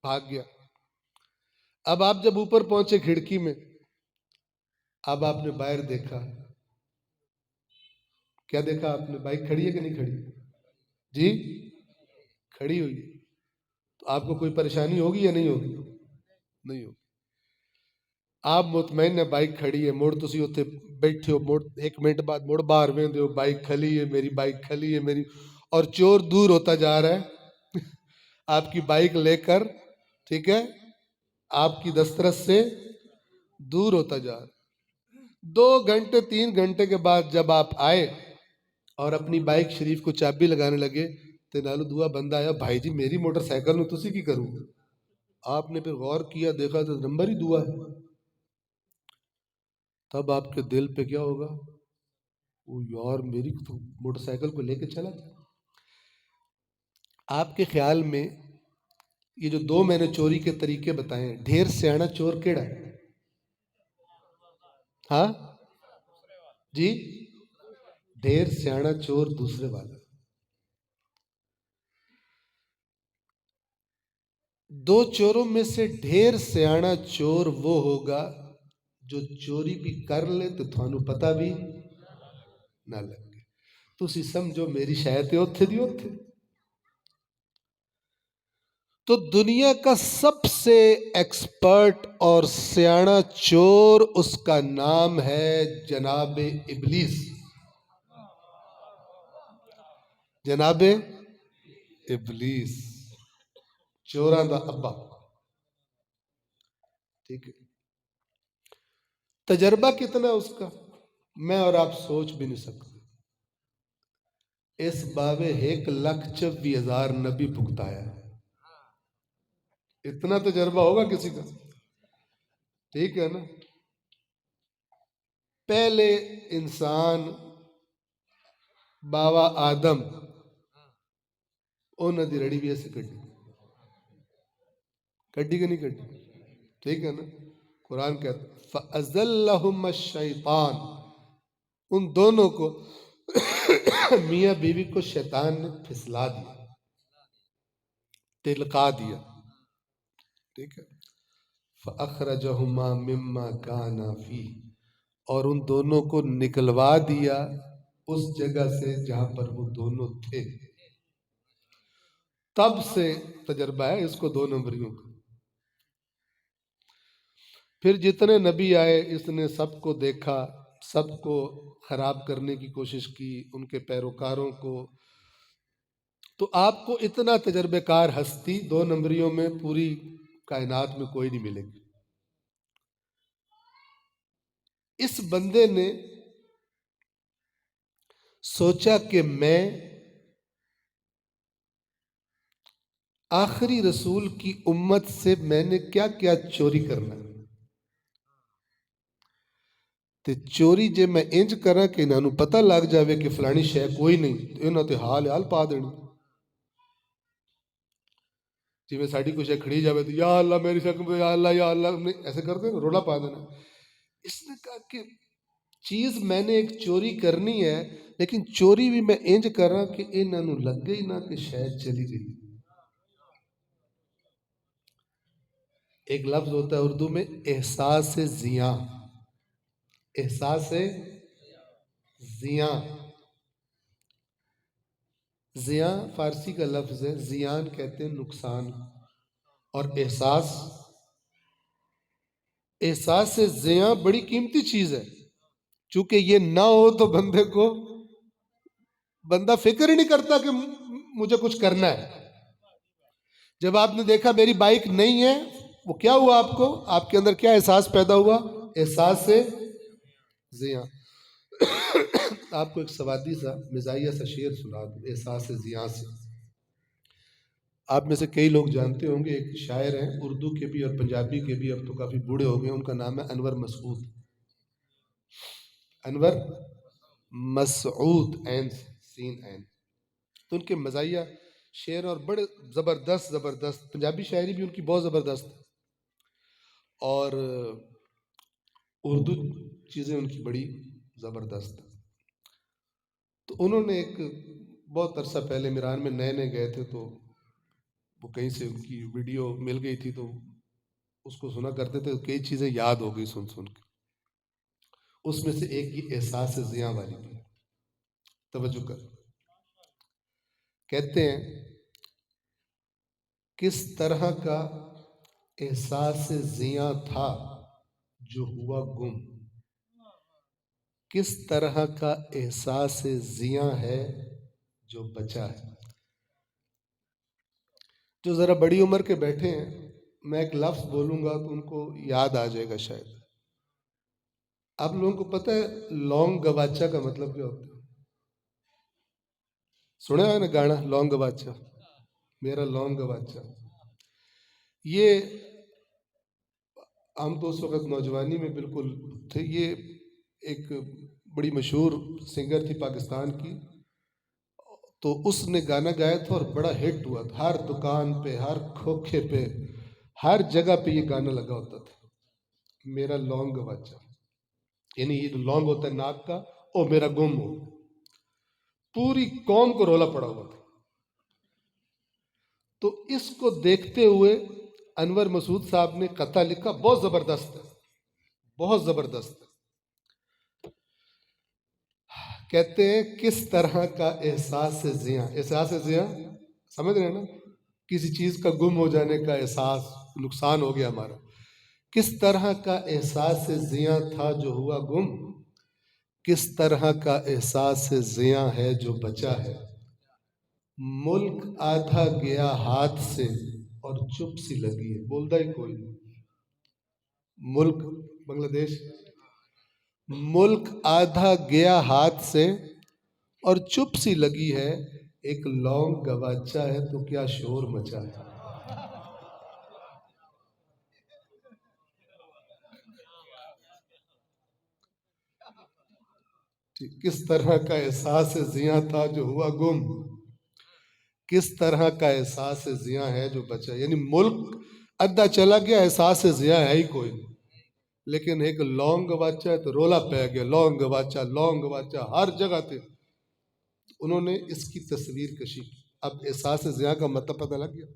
بھاگ گیا۔ اب آپ جب اوپر پہنچے کھڑکی میں، اب آپ نے باہر دیکھا، کیا دیکھا آپ نے؟ بائک کھڑی ہے کہ نہیں کھڑی؟ جی کھڑی ہوئی ہے، تو آپ کو کوئی پریشانی ہوگی یا نہیں ہوگی؟ نہیں ہوگی۔ آپ مطمئن ہے بائک کھڑی ہے، موڑ تسی ہوتے بیٹھے ہو، موڑ 1 منٹ بعد موڑ باہر ویندے ہو، بائک کھلی ہے میری، بائک کھلی ہے میری، اور چور دور ہوتا جا رہا ہے آپ کی بائک لے کر، ٹھیک ہے، آپ کی دسترس سے دور ہوتا جا رہا ہے۔ 2 گھنٹے 3 گھنٹے کے بعد جب آپ آئے اور اپنی بائک شریف کو چابی لگانے لگے تو نالو دعا بندہ آیا، بھائی جی میری موٹر سائیکل میں تسی کی کروں؟ آپ نے پھر غور کیا، دیکھا تو نمبر ہی دعا ہے، تب آپ کے دل پہ کیا ہوگا؟ وہ یار میری تو موٹر سائیکل کو لے کے چلا تھا۔ آپ کے خیال میں یہ جو 2 میں نے چوری کے طریقے بتائے ہیں، ڈھیر سیاںا چور کیڑا ہے؟ ہاں جی، ڈھیر سیاںا چور دوسرے والا۔ 2 چوروں میں سے ڈھیر سیاںا چور وہ ہوگا جو چوری بھی کر لے تو تھانوں پتہ بھی نہ لگے، تسی سمجھو میری شاید اوتھے دی اوتھے۔ تو دنیا کا سب سے ایکسپرٹ اور سیاںا چور، اس کا نام ہے جناب ابلیس، جناب ابلیس، چوراں دا ابا، ٹھیک ہے۔ تجربہ کتنا اس کا میں اور آپ سوچ بھی نہیں سکتے۔ اس باوے 1,24,000 نبی بھگتایا ہے، اتنا تجربہ ہوگا کسی کا؟ ٹھیک ہے نا؟ پہلے انسان بابا آدم انہاں دی رڑی بھی ایسے کٹی کہ نہیں کٹی؟ ٹھیک ہے نا؟ قرآن کہتا فَأَزَلَّهُمَ الشَّيْطَانِ، ان دونوں کو میاں بیوی کو شیطان نے پھسلا دیا، تلقا دیا، ٹھیک ہے۔ فَأَخْرَجَهُمَا مِمَّا كَانَا فِيهِ، اور ان دونوں کو نکلوا دیا اس جگہ سے جہاں پر وہ دونوں تھے۔ تب سے تجربہ ہے اس کو 2 نمبریوں کا۔ پھر جتنے نبی آئے اس نے سب کو دیکھا، سب کو خراب کرنے کی کوشش کی، ان کے پیروکاروں کو۔ تو آپ کو اتنا تجربہ کار ہستی 2 نمبریوں میں پوری کائنات میں کوئی نہیں ملے گی۔ اس بندے نے سوچا کہ میں آخری رسول کی امت سے میں نے کیا کیا چوری کرنا، تے چوری جے میں انج کرا کہ انہاں نوں پتہ لگ جاوے کہ فلانی شے کوئی نہیں، تو انہاں تے حال پا دینی۔ جی میں ساڑی کچھ کھڑی جاوے تو یا اللہ میری شکل یا اللہ ایسے کرتے ہیں، رولا پا دینا۔ اس نے کہا کہ چیز میں نے ایک چوری کرنی ہے، لیکن چوری بھی میں انج کر رہا کہ انہاں نوں لگ گئی نہ کہ شاید چلی گئی۔ ایک لفظ ہوتا ہے اردو میں احساس زیاں، احساس زیاں، زیاں فارسی کا لفظ ہے، زیان کہتے ہیں نقصان، اور احساس، احساس زیاں بڑی قیمتی چیز ہے، چونکہ یہ نہ ہو تو بندے کو، بندہ فکر ہی نہیں کرتا کہ مجھے کچھ کرنا ہے۔ جب آپ نے دیکھا میری بائک نہیں ہے، وہ کیا ہوا آپ کو، آپ کے اندر کیا احساس پیدا ہوا؟ احساس زیاں۔ آپ کو ایک سوادی سا مزاحیہ سا شعر سنا دوں احساس زیاں سے۔ آپ میں سے کئی لوگ جانتے ہوں گے، ایک شاعر ہیں اردو کے بھی اور پنجابی کے بھی، اب تو کافی بوڑھے ہو گئے، ان کا نام ہے انور مسعود۔ انور مسعود، عین سین عین۔ تو ان کے مزاحیہ شعر اور بڑے زبردست پنجابی شاعری بھی ان کی بہت زبردست، اور اردو چیزیں ان کی بڑی زبردست۔ تو انہوں نے ایک بہت عرصہ پہلے میران میں نئے نئے گئے تھے، تو وہ کہیں سے ان کی ویڈیو مل گئی تھی، تو اس کو سنا کرتے تھے، کئی چیزیں یاد ہو گئی سن کے۔ اس میں سے ایک یہ احساس زیاں والی تھی، توجہ کر۔ کہتے ہیں کس طرح کا احساس زیاں تھا جو ہوا گم، کس طرح کا احساس زیاں ہے جو بچا ہے۔ جو ذرا بڑی عمر کے بیٹھے ہیں، میں ایک لفظ بولوں گا تو ان کو یاد آ جائے گا شاید۔ آپ لوگوں کو پتہ ہے لونگ گواچا کا مطلب کیا ہوتا ہے؟ سنا ہے نا گانا لونگ گواچا، میرا لونگ گواچا؟ یہ ہم تو اس وقت نوجوانی میں بالکل تھے، یہ ایک بڑی مشہور سنگر تھی پاکستان کی، تو اس نے گانا گایا تھا اور بڑا ہٹ ہوا تھا، ہر دکان پہ، ہر کھوکھے پہ، ہر جگہ پہ یہ گانا لگا ہوتا تھا، میرا لونگ گواچا، یعنی یہ جو لونگ ہوتا ہے ناک کا، او میرا گم ہو۔ پوری قوم کو رولا پڑا ہوا تھا۔ تو اس کو دیکھتے ہوئے انور مسعود صاحب نے قطعہ لکھا، بہت زبردست ہے، بہت زبردست ہے۔ کہتے ہیں کس طرح کا احساس زیاں، احساس زیاں سمجھ رہے ہیں نا، کسی چیز کا گم ہو جانے کا احساس، نقصان ہو گیا ہمارا، کس طرح کا احساس زیاں تھا جو ہوا گم، کس طرح کا احساس زیاں ہے جو بچا ہے۔ ملک آدھا گیا ہاتھ سے اور چپ سی لگی ہے، بولتا ہی کوئی نہیں۔ ملک بنگلہ دیش، ملک آدھا گیا ہاتھ سے اور چپ سی لگی ہے، ایک لونگ گواچا ہے تو کیا شور مچا ہے۔ کس طرح کا احساس زیاں تھا جو ہوا گم، کس طرح کا احساس زیاں ہے جو بچا، یعنی ملک ادھا چلا گیا، احساس زیاں ہے ہی کوئی نہیں، لیکن ایک لونگ گواچا ہے تو رولا پہ گیا، لونگ گواچا، لونگ گواچا، ہر جگہ تھے۔ انہوں نے اس کی تصویر کشی کی۔ اب احساس زیاں کا مطلب پتہ لگ گیا۔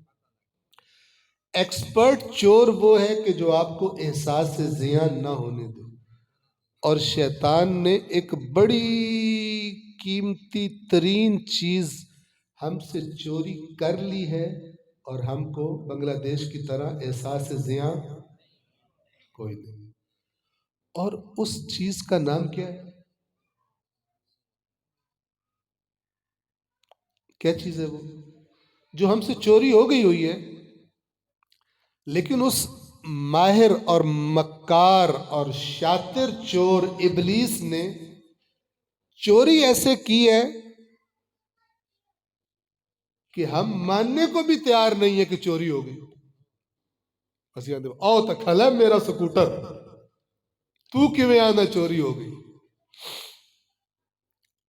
ایکسپرٹ چور وہ ہے کہ جو آپ کو احساس زیاں نہ ہونے دے، اور شیطان نے ایک بڑی قیمتی ترین چیز ہم سے چوری کر لی ہے، اور ہم کو بنگلہ دیش کی طرح احساس زیاں کوئی نہیں۔ اور اس چیز کا نام کیا ہے؟ کیا چیز ہے وہ جو ہم سے چوری ہو گئی ہوئی ہے، لیکن اس ماہر اور مکار اور شاطر چور ابلیس نے چوری ایسے کی ہے کہ ہم ماننے کو بھی تیار نہیں ہے کہ چوری ہو گئی۔ او تک کھلا میرا سکوٹر، تو کیویں آنا چوری ہو گئی؟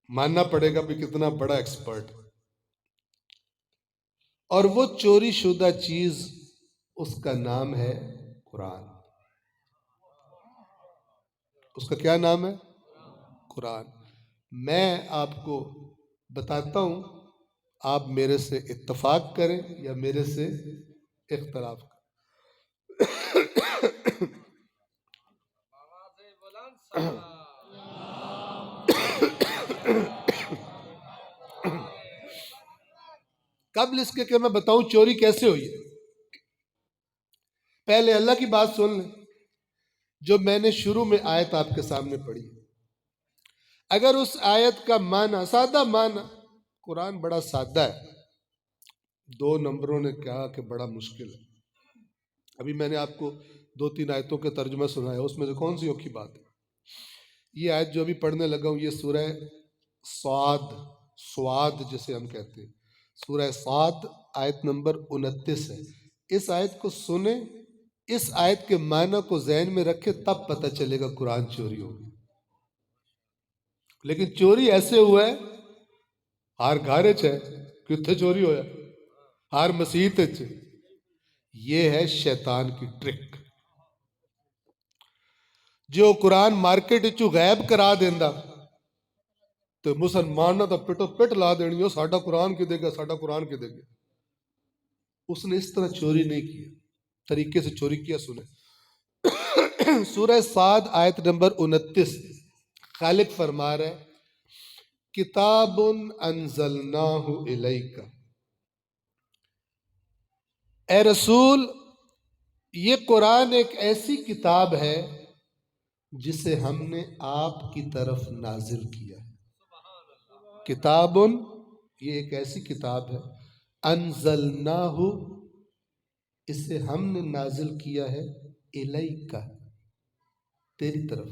ماننا پڑے گا بھی کتنا بڑا ایکسپرٹ۔ اور وہ چوری شدہ چیز اس کا نام ہے قرآن. اس کا کیا نام ہے؟ قرآن. میں آپ کو بتاتا ہوں، آپ میرے سے اتفاق کریں یا میرے سے اختلاف کریں. قبل اس کے کہ میں بتاؤں چوری کیسے ہوئی ہے، پہلے اللہ کی بات سن لیں جو میں نے شروع میں آیت آپ کے سامنے پڑھی. اگر اس آیت کا معنی، سادہ معنی، قرآن بڑا سادہ ہے، 2 نمبروں نے کہا کہ بڑا مشکل ہے. ابھی میں نے آپ کو 2-3 آیتوں کے ترجمہ سنایا، اس میں سے کون سی اوکھی بات ہے؟ یہ آیت جو ابھی پڑھنے لگا ہوں، یہ سورہ سواد جسے ہم کہتے ہیں، سورہ سعد آیت نمبر 29 ہے. اس آیت کو سنیں، اس آیت کے معنی کو ذہن میں رکھے، تب پتہ چلے گا قرآن چوری ہوگی. لیکن چوری ایسے ہوا ہے، ہر گھر ہے، کتنے چوری ہویا، ہر مسیت. یہ ہے شیطان کی ٹرک. جو قرآن مارکیٹ چو غائب کرا دینا تو مسلمانوں تو پٹو پٹ لا دینی، ساڈا قرآن کی دے گا، ساڈا قرآن کی دے گا. اس نے اس طرح چوری نہیں کیا، طریقے سے چوری کیا. سنیں سورہ سعد آیت نمبر 29، خالق فرما رہے کتاب انزلناہ الیک. اے رسول، یہ قرآن ایک ایسی کتاب ہے جسے ہم نے آپ کی طرف نازل کیا ہے. کتاب، یہ ایک ایسی کتاب ہے، انزلناہ، اسے ہم نے نازل کیا ہے، الیک، تیری طرف،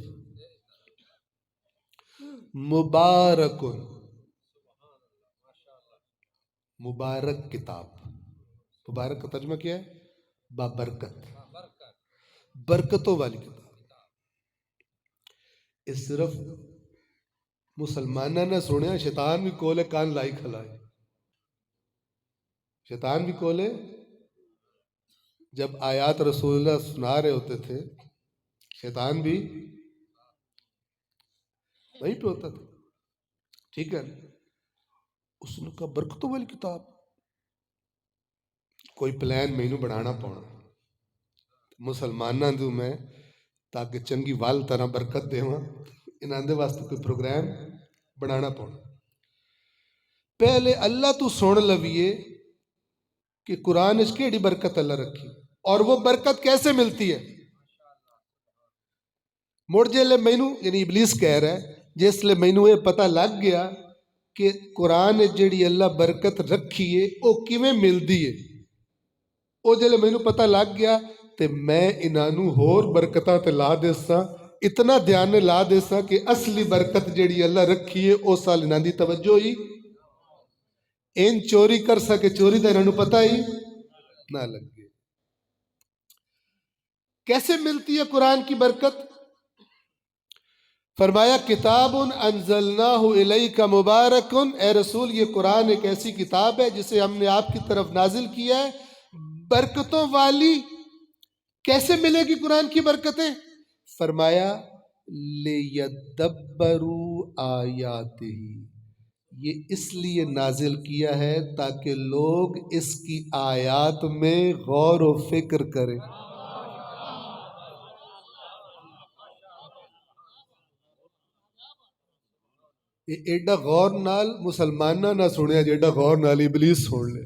مبارک، مبارک کتاب. مبارک کا ترجمہ کیا ہے؟ بابرکت، برکتوں والی کتاب. اس صرف مسلمانہ نہ سنیا، شیطان بھی کولے کان لائی کھلائے. شیطان بھی کولے، جب آیات رسول اللہ سنا رہے ہوتے تھے، شیطان بھی وہیں پہ ہوتا تھا. ٹھیک ہے، اس نے کہا برکتوں والی کتاب، کوئی پلان مینو بنانا پونا مسلمانوں دوں میں، تاکہ چنگی وال طرح برکت دیواں، انہاں دے واسطے کوئی پروگرام بنانا پونا. پہلے اللہ تو سن لویے کہ قرآن اس کیڑی برکت اللہ رکھی، اور وہ برکت کیسے ملتی ہے. مڑ جلے مینو، یعنی ابلیس کہہ رہا ہے، جس لے مینو یہ پتہ لگ گیا کہ قرآن جڑی اللہ برکت رکھی ہے وہ کیویں ملدی ہے، وہ جلے مینو پتہ لگ گیا تے میں انہوں ہور برکتاں تے لا دیساں، اتنا دھیان لا دیساں کہ اصلی برکت جڑی اللہ رکھی ہے اس سال انہاں دی توجہ ہی ان چوری کر سکے، چوری تے انہوں پتہ ہی نہ لگے. کیسے ملتی ہے قرآن کی برکت؟ فرمایا کتاب انزلناہ الیک مبارک، اے رسول یہ قرآن ایک ایسی کتاب ہے جسے ہم نے آپ کی طرف نازل کیا ہے، برکتوں والی. کیسے ملے گی قرآن کی برکتیں؟ فرمایا لیدبروا آیاتہ، یہ اس لیے نازل کیا ہے تاکہ لوگ اس کی آیات میں غور و فکر کریں. ایڈا غور نال مسلمانہ نہ سنیا جیڈا غور نال ابلیس سن لے.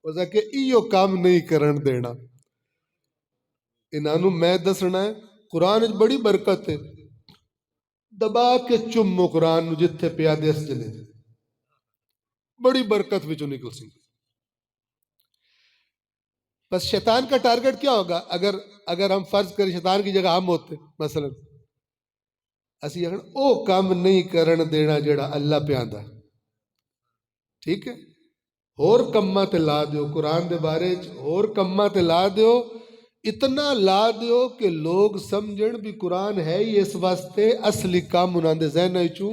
وہ کہ ایو کام نہیں کرن دینا، انہوں میں دسنا ہے قرآن بڑی برکت ہے، دبا کے چمو قرآن جتھے پیا دس چلے، بڑی برکت وچوں نکل سی. بس شیطان کا ٹارگٹ کیا ہوگا؟ اگر ہم فرض کریں شیطان کی جگہ ہم ہوتے، مثلا اسی اگر او کام نہیں کرن دینا جڑا اللہ پہ آندا، ٹھیک ہے، اور کماں تے لا دیو، قرآن دے بارے اور کماں تے لا دیو، اتنا لا دیو کہ لوگ سمجھن بھی قرآن ہے ہی اس واسطے، اصلی کام انہاں دے ذہن وچوں.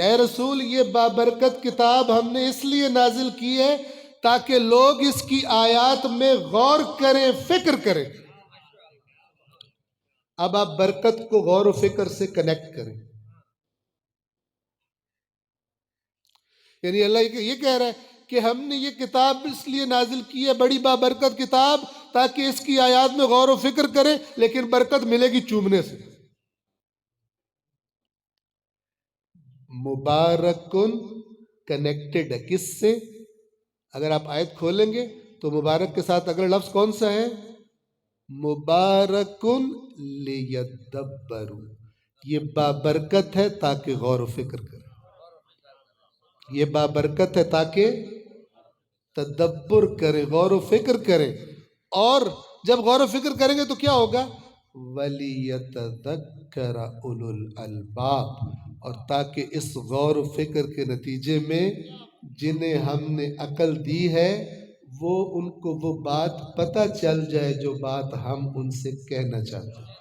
اے رسول یہ بابرکت کتاب ہم نے اس لیے نازل کی ہے تاکہ لوگ اس کی آیات میں غور کریں، فکر کریں۔ اب آپ برکت کو غور و فکر سے کنیکٹ کریں، یعنی اللہ یہ کہہ رہا ہے کہ ہم نے یہ کتاب اس لیے نازل کی ہے، بڑی بابرکت کتاب، تاکہ اس کی آیات میں غور و فکر کریں، لیکن برکت ملے گی چومنے سے۔ مبارکن کنیکٹڈ ہے کس سے؟ اگر آپ آیت کھولیں گے تو مبارک کے ساتھ اگلا لفظ کون سا ہے؟ مبارکن لیدبرو، یہ بابرکت ہے تاکہ غور و فکر کریں، یہ بابرکت ہے تاکہ تدبر کریں، غور و فکر کریں۔ اور جب غور و فکر کریں گے تو کیا ہوگا؟ وَلِيَتَذَكَّرَ أُولُو الْأَلْبَابِ، اور تاکہ اس غور و فکر کے نتیجے میں جنہیں ہم نے عقل دی ہے وہ ان کو وہ بات پتہ چل جائے جو بات ہم ان سے کہنا چاہتے ہیں۔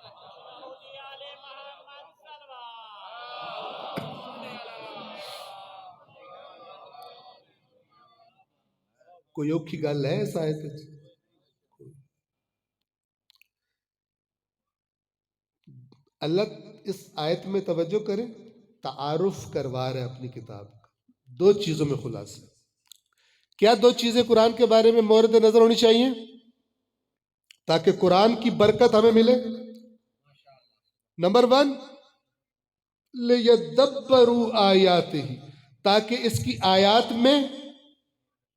کوئی اوکھی گل ہے اس آیت وچ؟ اللہ اس آیت میں توجہ کریں، تعارف کروا رہے اپنی کتاب کا دو چیزوں میں خلاصہ۔ کیا دو چیزیں قرآن کے بارے میں مورد نظر ہونی چاہیے تاکہ قرآن کی برکت ہمیں ملے؟ نمبر 1، لِيَدَّبَّرُوا آیَاتِهِ، تاکہ اس کی آیات میں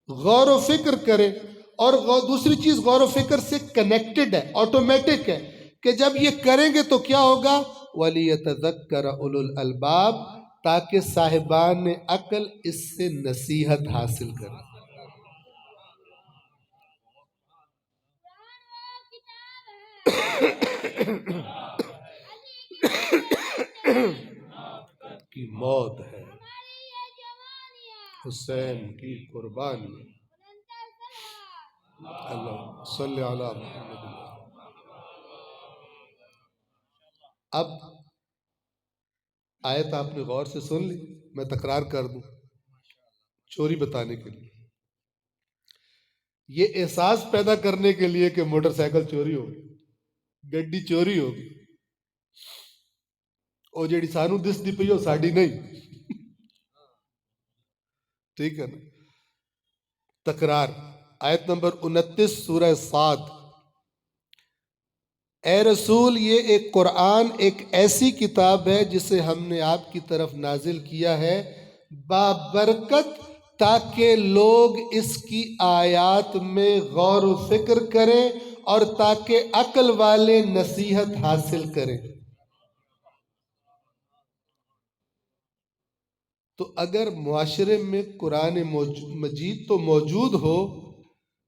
غور و فکر کریں۔ اور دوسری چیز غور و فکر سے کنیکٹڈ ہے، آٹومیٹک ہے، کہ جب یہ کریں گے تو کیا ہوگا؟ وَلِيَتَذَكَّرَ أُولُو الْأَلْبَابِ، تاکہ صاحبان عقل اس سے نصیحت حاصل کریں۔ کی موت ہے حسین کی قربانی، اللہ صلی علی محمد۔ اب آیت آپ نے غور سے سن لی، میں تکرار کر دوں چوری بتانے کے لیے، یہ احساس پیدا کرنے کے لیے کہ موٹر سائیکل چوری ہوگی، گڈی چوری ہوگی، اور جیڑی سانو دس دی پئی ہو ساڑی نہیں، ٹھیک ہے نا؟ تکرار، آیت نمبر 29 سورہ صاد۔ اے رسول یہ ایک قرآن ایک ایسی کتاب ہے جسے ہم نے آپ کی طرف نازل کیا ہے بابرکت، تاکہ لوگ اس کی آیات میں غور و فکر کریں اور تاکہ عقل والے نصیحت حاصل کریں۔ تو اگر معاشرے میں قرآن مجید تو موجود ہو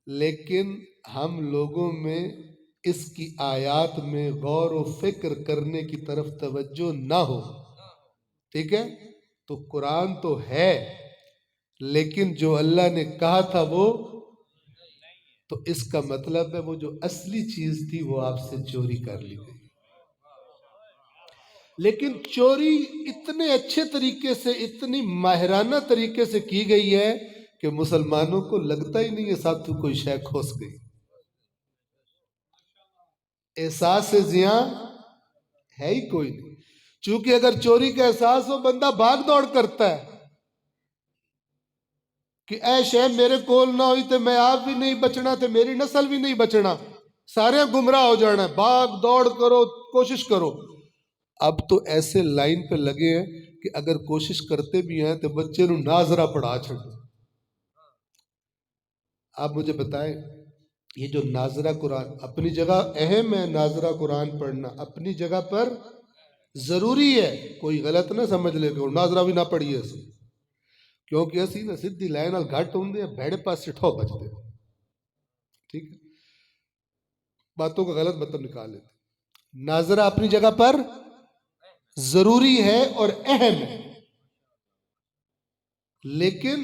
لیکن ہم لوگوں میں اس کی آیات میں غور و فکر کرنے کی طرف توجہ نہ ہو، ٹھیک ہے، تو قرآن تو ہے لیکن جو اللہ نے کہا تھا وہ، تو اس کا مطلب ہے وہ جو اصلی چیز تھی وہ آپ سے چوری کر لی گئی۔ لیکن چوری اتنے اچھے طریقے سے، اتنی ماہرانہ طریقے سے کی گئی ہے کہ مسلمانوں کو لگتا ہی نہیں ہے ساتھ کوئی شے کھوس گئی۔ احساس زیاں ہے ہی کوئی نہیں، چونکہ اگر چوری کا احساس ہو بندہ بھاگ دوڑ کرتا ہے کہ اے شے میرے کول نہ ہوئی تے میں آپ بھی نہیں بچنا تے میری نسل بھی نہیں بچنا، سارے گمراہ ہو جانا ہے، بھاگ دوڑ کرو، کوشش کرو۔ اب تو ایسے لائن پہ لگے ہیں کہ اگر کوشش کرتے بھی ہیں تو بچے نو ناظرہ پڑھا چھڑو۔ آپ مجھے بتائیں یہ جو ناظرہ قرآن اپنی جگہ اہم ہے، ناظرہ قرآن پڑھنا اپنی جگہ پر ضروری ہے، کوئی غلط نہ سمجھ لے کہ ناظرہ بھی نہ پڑھیے اسی، کیونکہ اسی نا سدھی لائن نال گھٹ ہوندے ہیں، بھڑے پاس سٹھو بچتے ہیں، ٹھیک ہے، باتوں کا غلط مطلب نکال لیتے۔ ناظرہ اپنی جگہ پر ضروری ہے اور اہم ہے، لیکن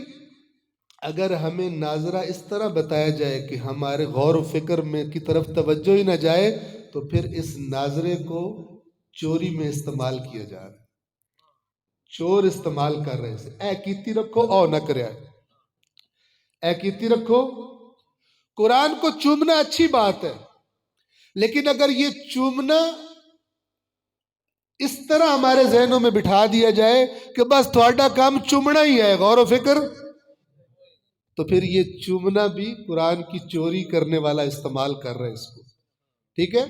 اگر ہمیں ناظرہ اس طرح بتایا جائے کہ ہمارے غور و فکر میں کی طرف توجہ ہی نہ جائے تو پھر اس ناظرے کو چوری میں استعمال کیا جا رہا ہے. چور استعمال کر رہے ہیں. اے کیتی رکھو او نہ کرے. اے کیتی رکھو. قرآن کو چومنا اچھی بات ہے، لیکن اگر یہ چومنا اس طرح ہمارے ذہنوں میں بٹھا دیا جائے کہ بس تھوڑا کام چومنا ہی ہے، غور و فکر، تو پھر یہ چومنا بھی قرآن کی چوری کرنے والا استعمال کر رہے ہیں اس کو. ٹھیک ہے؟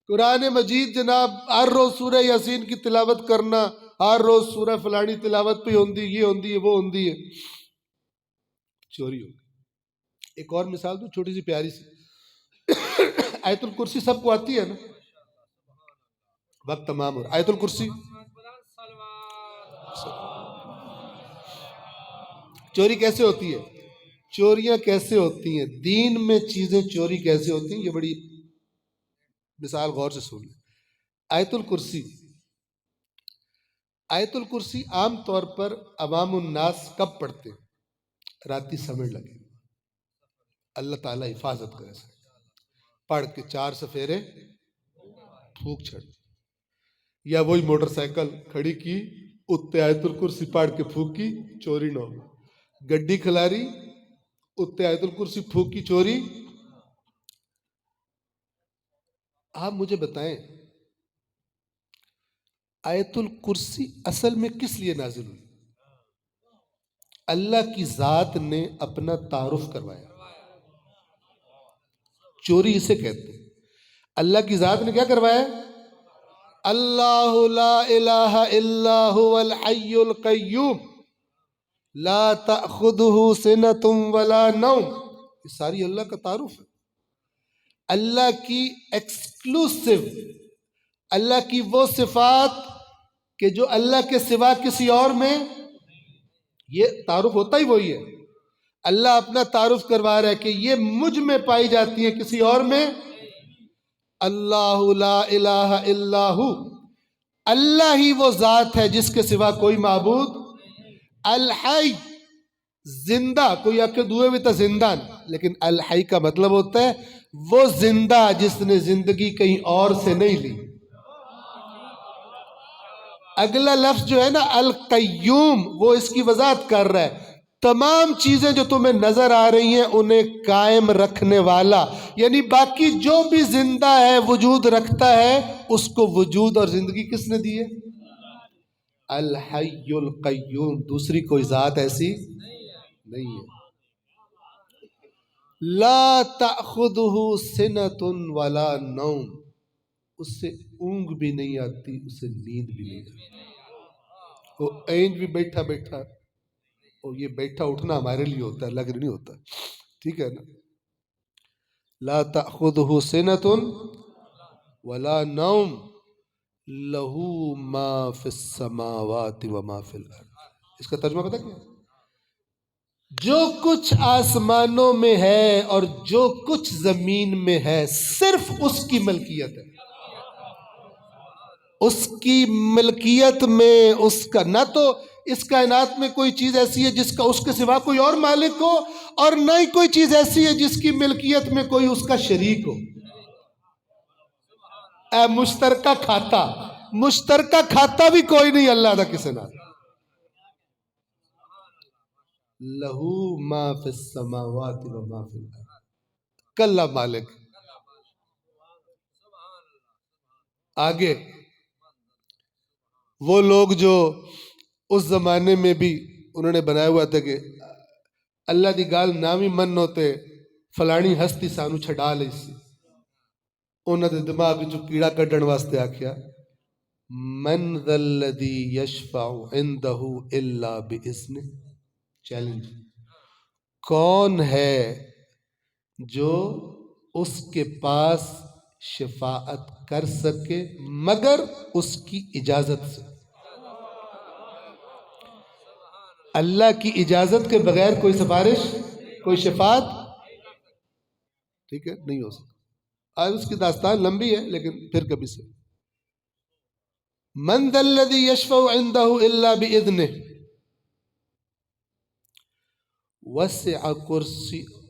قرآن مجید جناب ہر روز سورہ یاسین کی تلاوت کرنا، ہر روز سورہ فلانی تلاوت پہ ہوندی، یہ ہوندی ہے، وہ ہوندی ہے، چوری ہوگی. ایک اور مثال دوں چھوٹی سی پیاری سی. آیت الکرسی سب کو آتی ہے نا؟ وقت تمام ہو رہا. آیت الکرسی چوری کیسے ہوتی ہے؟ چوریاں کیسے ہوتی ہیں؟ دین میں چیزیں چوری کیسے ہوتی ہیں؟ یہ بڑی مثال غور سے سن لیں. آیت الکرسی، آیت الکرسی عام طور پر عوام الناس کب پڑھتے ہیں؟ راتی سمجھ لگے، اللہ تعالیٰ حفاظت کرے سے پڑھ کے 4 سفیرے پھونک چھڑ، یا وہی موٹر سائیکل کھڑی کی اتنے آیت الکرسی پڑھ کے پھونکی، چوری نہ ہو. گڈی کھلاری اتنے آیت الکرسی پھونکی، چوری. آپ مجھے بتائیں آیت الکرسی اصل میں کس لیے نازل ہوئی؟ اللہ کی ذات نے اپنا تعارف کروایا. چوری اسے کہتے ہیں. اللہ کی ذات نے کیا کروایا؟ اللہ لا الہ الا هو الحی القیوم لا تأخذہ سنۃ ولا نوم. یہ ساری اللہ کا تعارف ہے. اللہ کی ایکسکلوسیو، اللہ کی وہ صفات کہ جو اللہ کے سوا کسی اور میں، یہ تعارف ہوتا ہی وہی ہے. اللہ اپنا تعارف کروا رہا ہے کہ یہ مجھ میں پائی جاتی ہیں، کسی اور میں. اللہ لا الہ الا ہو، اللہ ہی وہ ذات ہے جس کے سوا کوئی معبود. الحی، زندہ، کوئی آکے دوئے بھی تا زندہ، لیکن الحی کا مطلب ہوتا ہے وہ زندہ جس نے زندگی کہیں اور سے نہیں لی. اگلا لفظ جو ہے نا القیوم، وہ اس کی وضاحت کر رہا ہے تمام چیزیں جو تمہیں نظر آ رہی ہیں انہیں قائم رکھنے والا، یعنی باقی جو بھی زندہ ہے، وجود رکھتا ہے، اس کو وجود اور زندگی کس نے دی ہے؟ الحی القیوم. دوسری کوئی ذات ایسی نہیں ہے. لا تأخذہ سنۃ ولا نوم، اس سے اونگ بھی نہیں آتی، اس سے نیند بھی نہیں آتی. وہ اینج بھی بیٹھا بیٹھا، اور یہ بیٹھا اٹھنا ہمارے لیے ہوتا ہے، الگ نہیں ہوتا. ٹھیک ہے نا؟ لا تأخذہ سنۃ ولا نوم لہ ما فی السماوات وما فی الارض. اس کا ترجمہ پتہ کیا ہے؟ جو کچھ آسمانوں میں ہے اور جو کچھ زمین میں ہے صرف اس کی ملکیت ہے. اس کی ملکیت میں اس کا نہ تو اس کائنات میں کوئی چیز ایسی ہے جس کا اس کے سوا کوئی اور مالک ہو، اور نہ ہی کوئی چیز ایسی ہے جس کی ملکیت میں کوئی اس کا شریک ہو. اے مشترکہ کھاتا، مشترکہ کھاتا بھی کوئی نہیں اللہ دا کسی نہ. لہو ما فی السماوات وما فی الارض، کلا مالک. آگے وہ لوگ جو اس زمانے میں بھی انہوں نے بنایا ہوا تھا کہ اللہ دی گال نام ہی من ہوتے فلانی ہستی سانو چھڈا لئی سی، انہوں نے دماغ جو کیڑا کڈن واسطے آکھیا من ذا الذی یشفع عندہ الا باذنہ. چیلنج، کون ہے جو اس کے پاس شفاعت کر سکے مگر اس کی اجازت سے؟ اللہ کی اجازت کے بغیر کوئی سفارش، کوئی شفاعت، ٹھیک ہے، نہیں ہو سکتا. آج اس کی داستان لمبی ہے لیکن پھر کبھی سے. من ذا الذی یشفع عندہ الا باذنہ وسع کرسی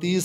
30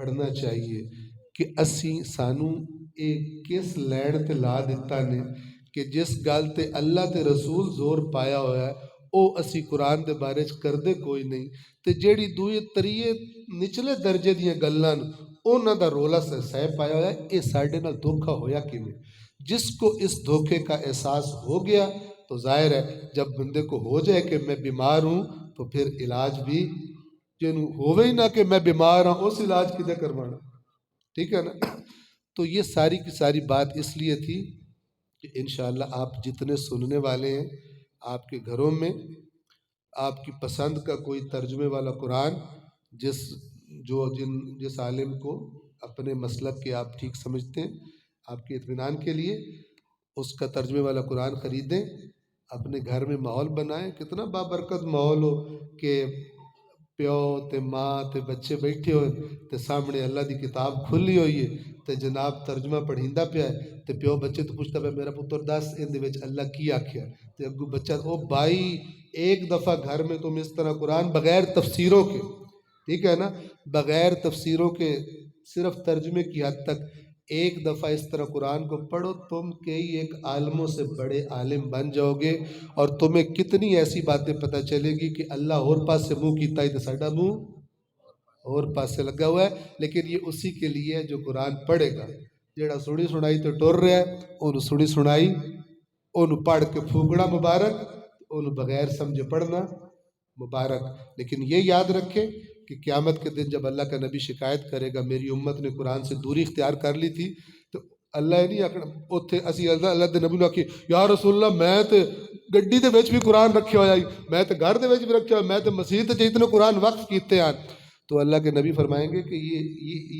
پڑھنا چاہیے کہ سانوں کس لین تے لا دیتا نے کہ جس گل تے اللہ تے رسول زور پایا ہوا ہے او اسی قرآن دے بارے چ کردے کوئی نہیں، تے جیڑی دوئے تریے نچلے درجے دیاں گلاں انہاں دا رولا سہ پایا ہوا ہے، اے ساڈے نال دھوکا ہویا کیویں؟ جس کو اس دھوکے کا احساس ہو گیا تو ظاہر ہے جب بندے کو ہو جائے کہ میں بیمار ہوں تو پھر علاج بھی جنوں ہووے ہی نہ کہ میں بیمار ہوں اس علاج کدے کروانا، ٹھیک ہے نا؟ تو یہ ساری کی ساری بات اس لیے تھی کہ انشاءاللہ آپ جتنے سننے والے ہیں آپ کے گھروں میں آپ کی پسند کا کوئی ترجمے والا قرآن جس عالم کو اپنے مسلک کے آپ ٹھیک سمجھتے ہیں آپ کے اطمینان کے لیے اس کا ترجمے والا قرآن خریدیں، اپنے گھر میں ماحول بنائیں، کتنا بابرکت ماحول ہو کہ پیو تے ماں تے بچے بیٹھے ہوئے تے سامنے اللہ دی کتاب کھلی ہوئی ہے تے جناب ترجمہ پڑھیندا پیا ہے تے پیو بچے تو پوچھتا پیا میرا پتر دس ان دے وچ اللہ کی آکھیا تے اگوں بچہ او بھائی ایک دفعہ گھر میں تم اس طرح قرآن بغیر تفسیروں کے، ٹھیک ہے نا، بغیر تفسیروں کے صرف ترجمے کی حد تک ایک دفعہ اس طرح قرآن کو پڑھو، تم کئی ایک عالموں سے بڑے عالم بن جاؤ گے، اور تمہیں کتنی ایسی باتیں پتہ چلے گی کہ اللہ اور پاس سے منہ کیتا ہی تو ساڈا منہ اور پاس سے لگا ہوا ہے، لیکن یہ اسی کے لیے جو قرآن پڑھے گا، جیڑا سنی سنائی تو ٹر رہا ہے انہوں سنی سنائی انہوں پڑھ کے پھوکڑا مبارک، انہوں بغیر سمجھے پڑھنا مبارک۔ لیکن یہ یاد رکھے کہ قیامت کے دن جب اللہ کا نبی شکایت کرے گا میری امت نے قرآن سے دوری اختیار کر لی تھی، تو اللہ نہیں آکھنا اوتھے اسی اللہ دے نبی نو آکھی یا رسول اللہ میں تے گڈی دے وچ بھی قرآن رکھیا ہویا میں تے گھر دے وچ بھی رکھیا ہوا میں تے مسجد تے اتنے قرآن وقف کیتے ہیں، تو اللہ کے نبی فرمائیں گے کہ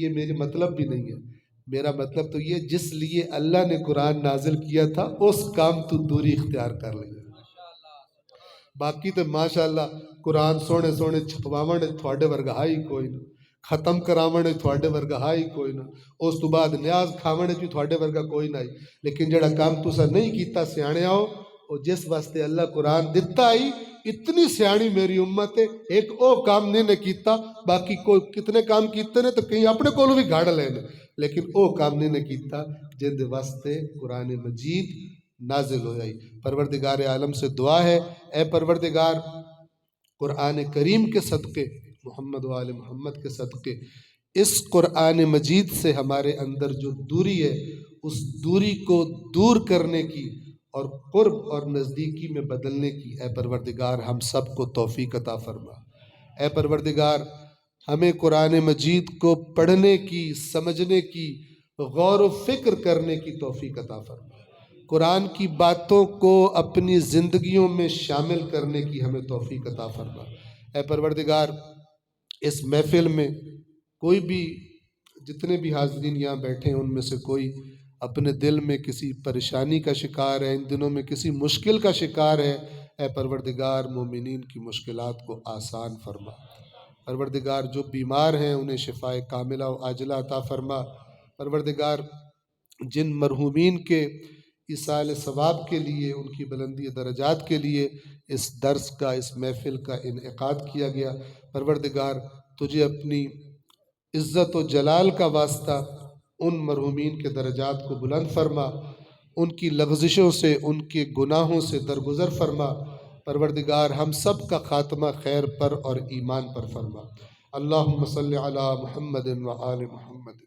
یہ میرے مطلب بھی نہیں ہے، میرا مطلب تو یہ جس لیے اللہ نے قرآن نازل کیا تھا اس کام تو دوری اختیار کر لیں۔ باقی تو ماشاءاللہ قرآن سونے سونے چھپواون تھوڑے ورگا ہائی کوئی نہ، ختم کراون تھوڑے ورگا ہائی کوئی نہ، اس تو بعد نیاز کھاون بھی تھوڑے ورگا کوئی نہ، لیکن جڑا کام تسا نہیں کیتا سیانے آؤ اور جس واسطے اللہ قرآن دیتا آئی اتنی سیانی میری امت ہے، ایک او کام نہیں نے کیتا، باقی کوئی کتنے کام کیتے نے تو کہیں اپنے کولو بھی گھاڑ لینے، لیکن او کام نہیں نے کیتا جن دے واسطے قرآن مجید نازل ہو جائی۔ پروردگار عالم سے دعا ہے اے پروردگار قرآن کریم کے صدقے محمد و آل محمد کے صدقے اس قرآن مجید سے ہمارے اندر جو دوری ہے اس دوری کو دور کرنے کی اور قرب اور نزدیکی میں بدلنے کی اے پروردگار ہم سب کو توفیق عطا فرما۔ اے پروردگار ہمیں قرآن مجید کو پڑھنے کی، سمجھنے کی، غور و فکر کرنے کی توفیق عطا فرما، قرآن کی باتوں کو اپنی زندگیوں میں شامل کرنے کی ہمیں توفیق عطا فرما۔ اے پروردگار اس محفل میں کوئی بھی جتنے بھی حاضرین یہاں بیٹھے ہیں ان میں سے کوئی اپنے دل میں کسی پریشانی کا شکار ہے، ان دنوں میں کسی مشکل کا شکار ہے، اے پروردگار مومنین کی مشکلات کو آسان فرما۔ پروردگار جو بیمار ہیں انہیں شفاء کاملہ و عاجلہ عطا فرما۔ پروردگار جن مرحومین کے ایصال ثواب کے لیے، ان کی بلندی درجات کے لیے اس درس کا، اس محفل کا انعقاد کیا گیا، پروردگار تجھے اپنی عزت و جلال کا واسطہ ان مرحومین کے درجات کو بلند فرما، ان کی لغزشوں سے، ان کے گناہوں سے درگزر فرما۔ پروردگار ہم سب کا خاتمہ خیر پر اور ایمان پر فرما۔ اللہم صلی علی محمد و آل محمد۔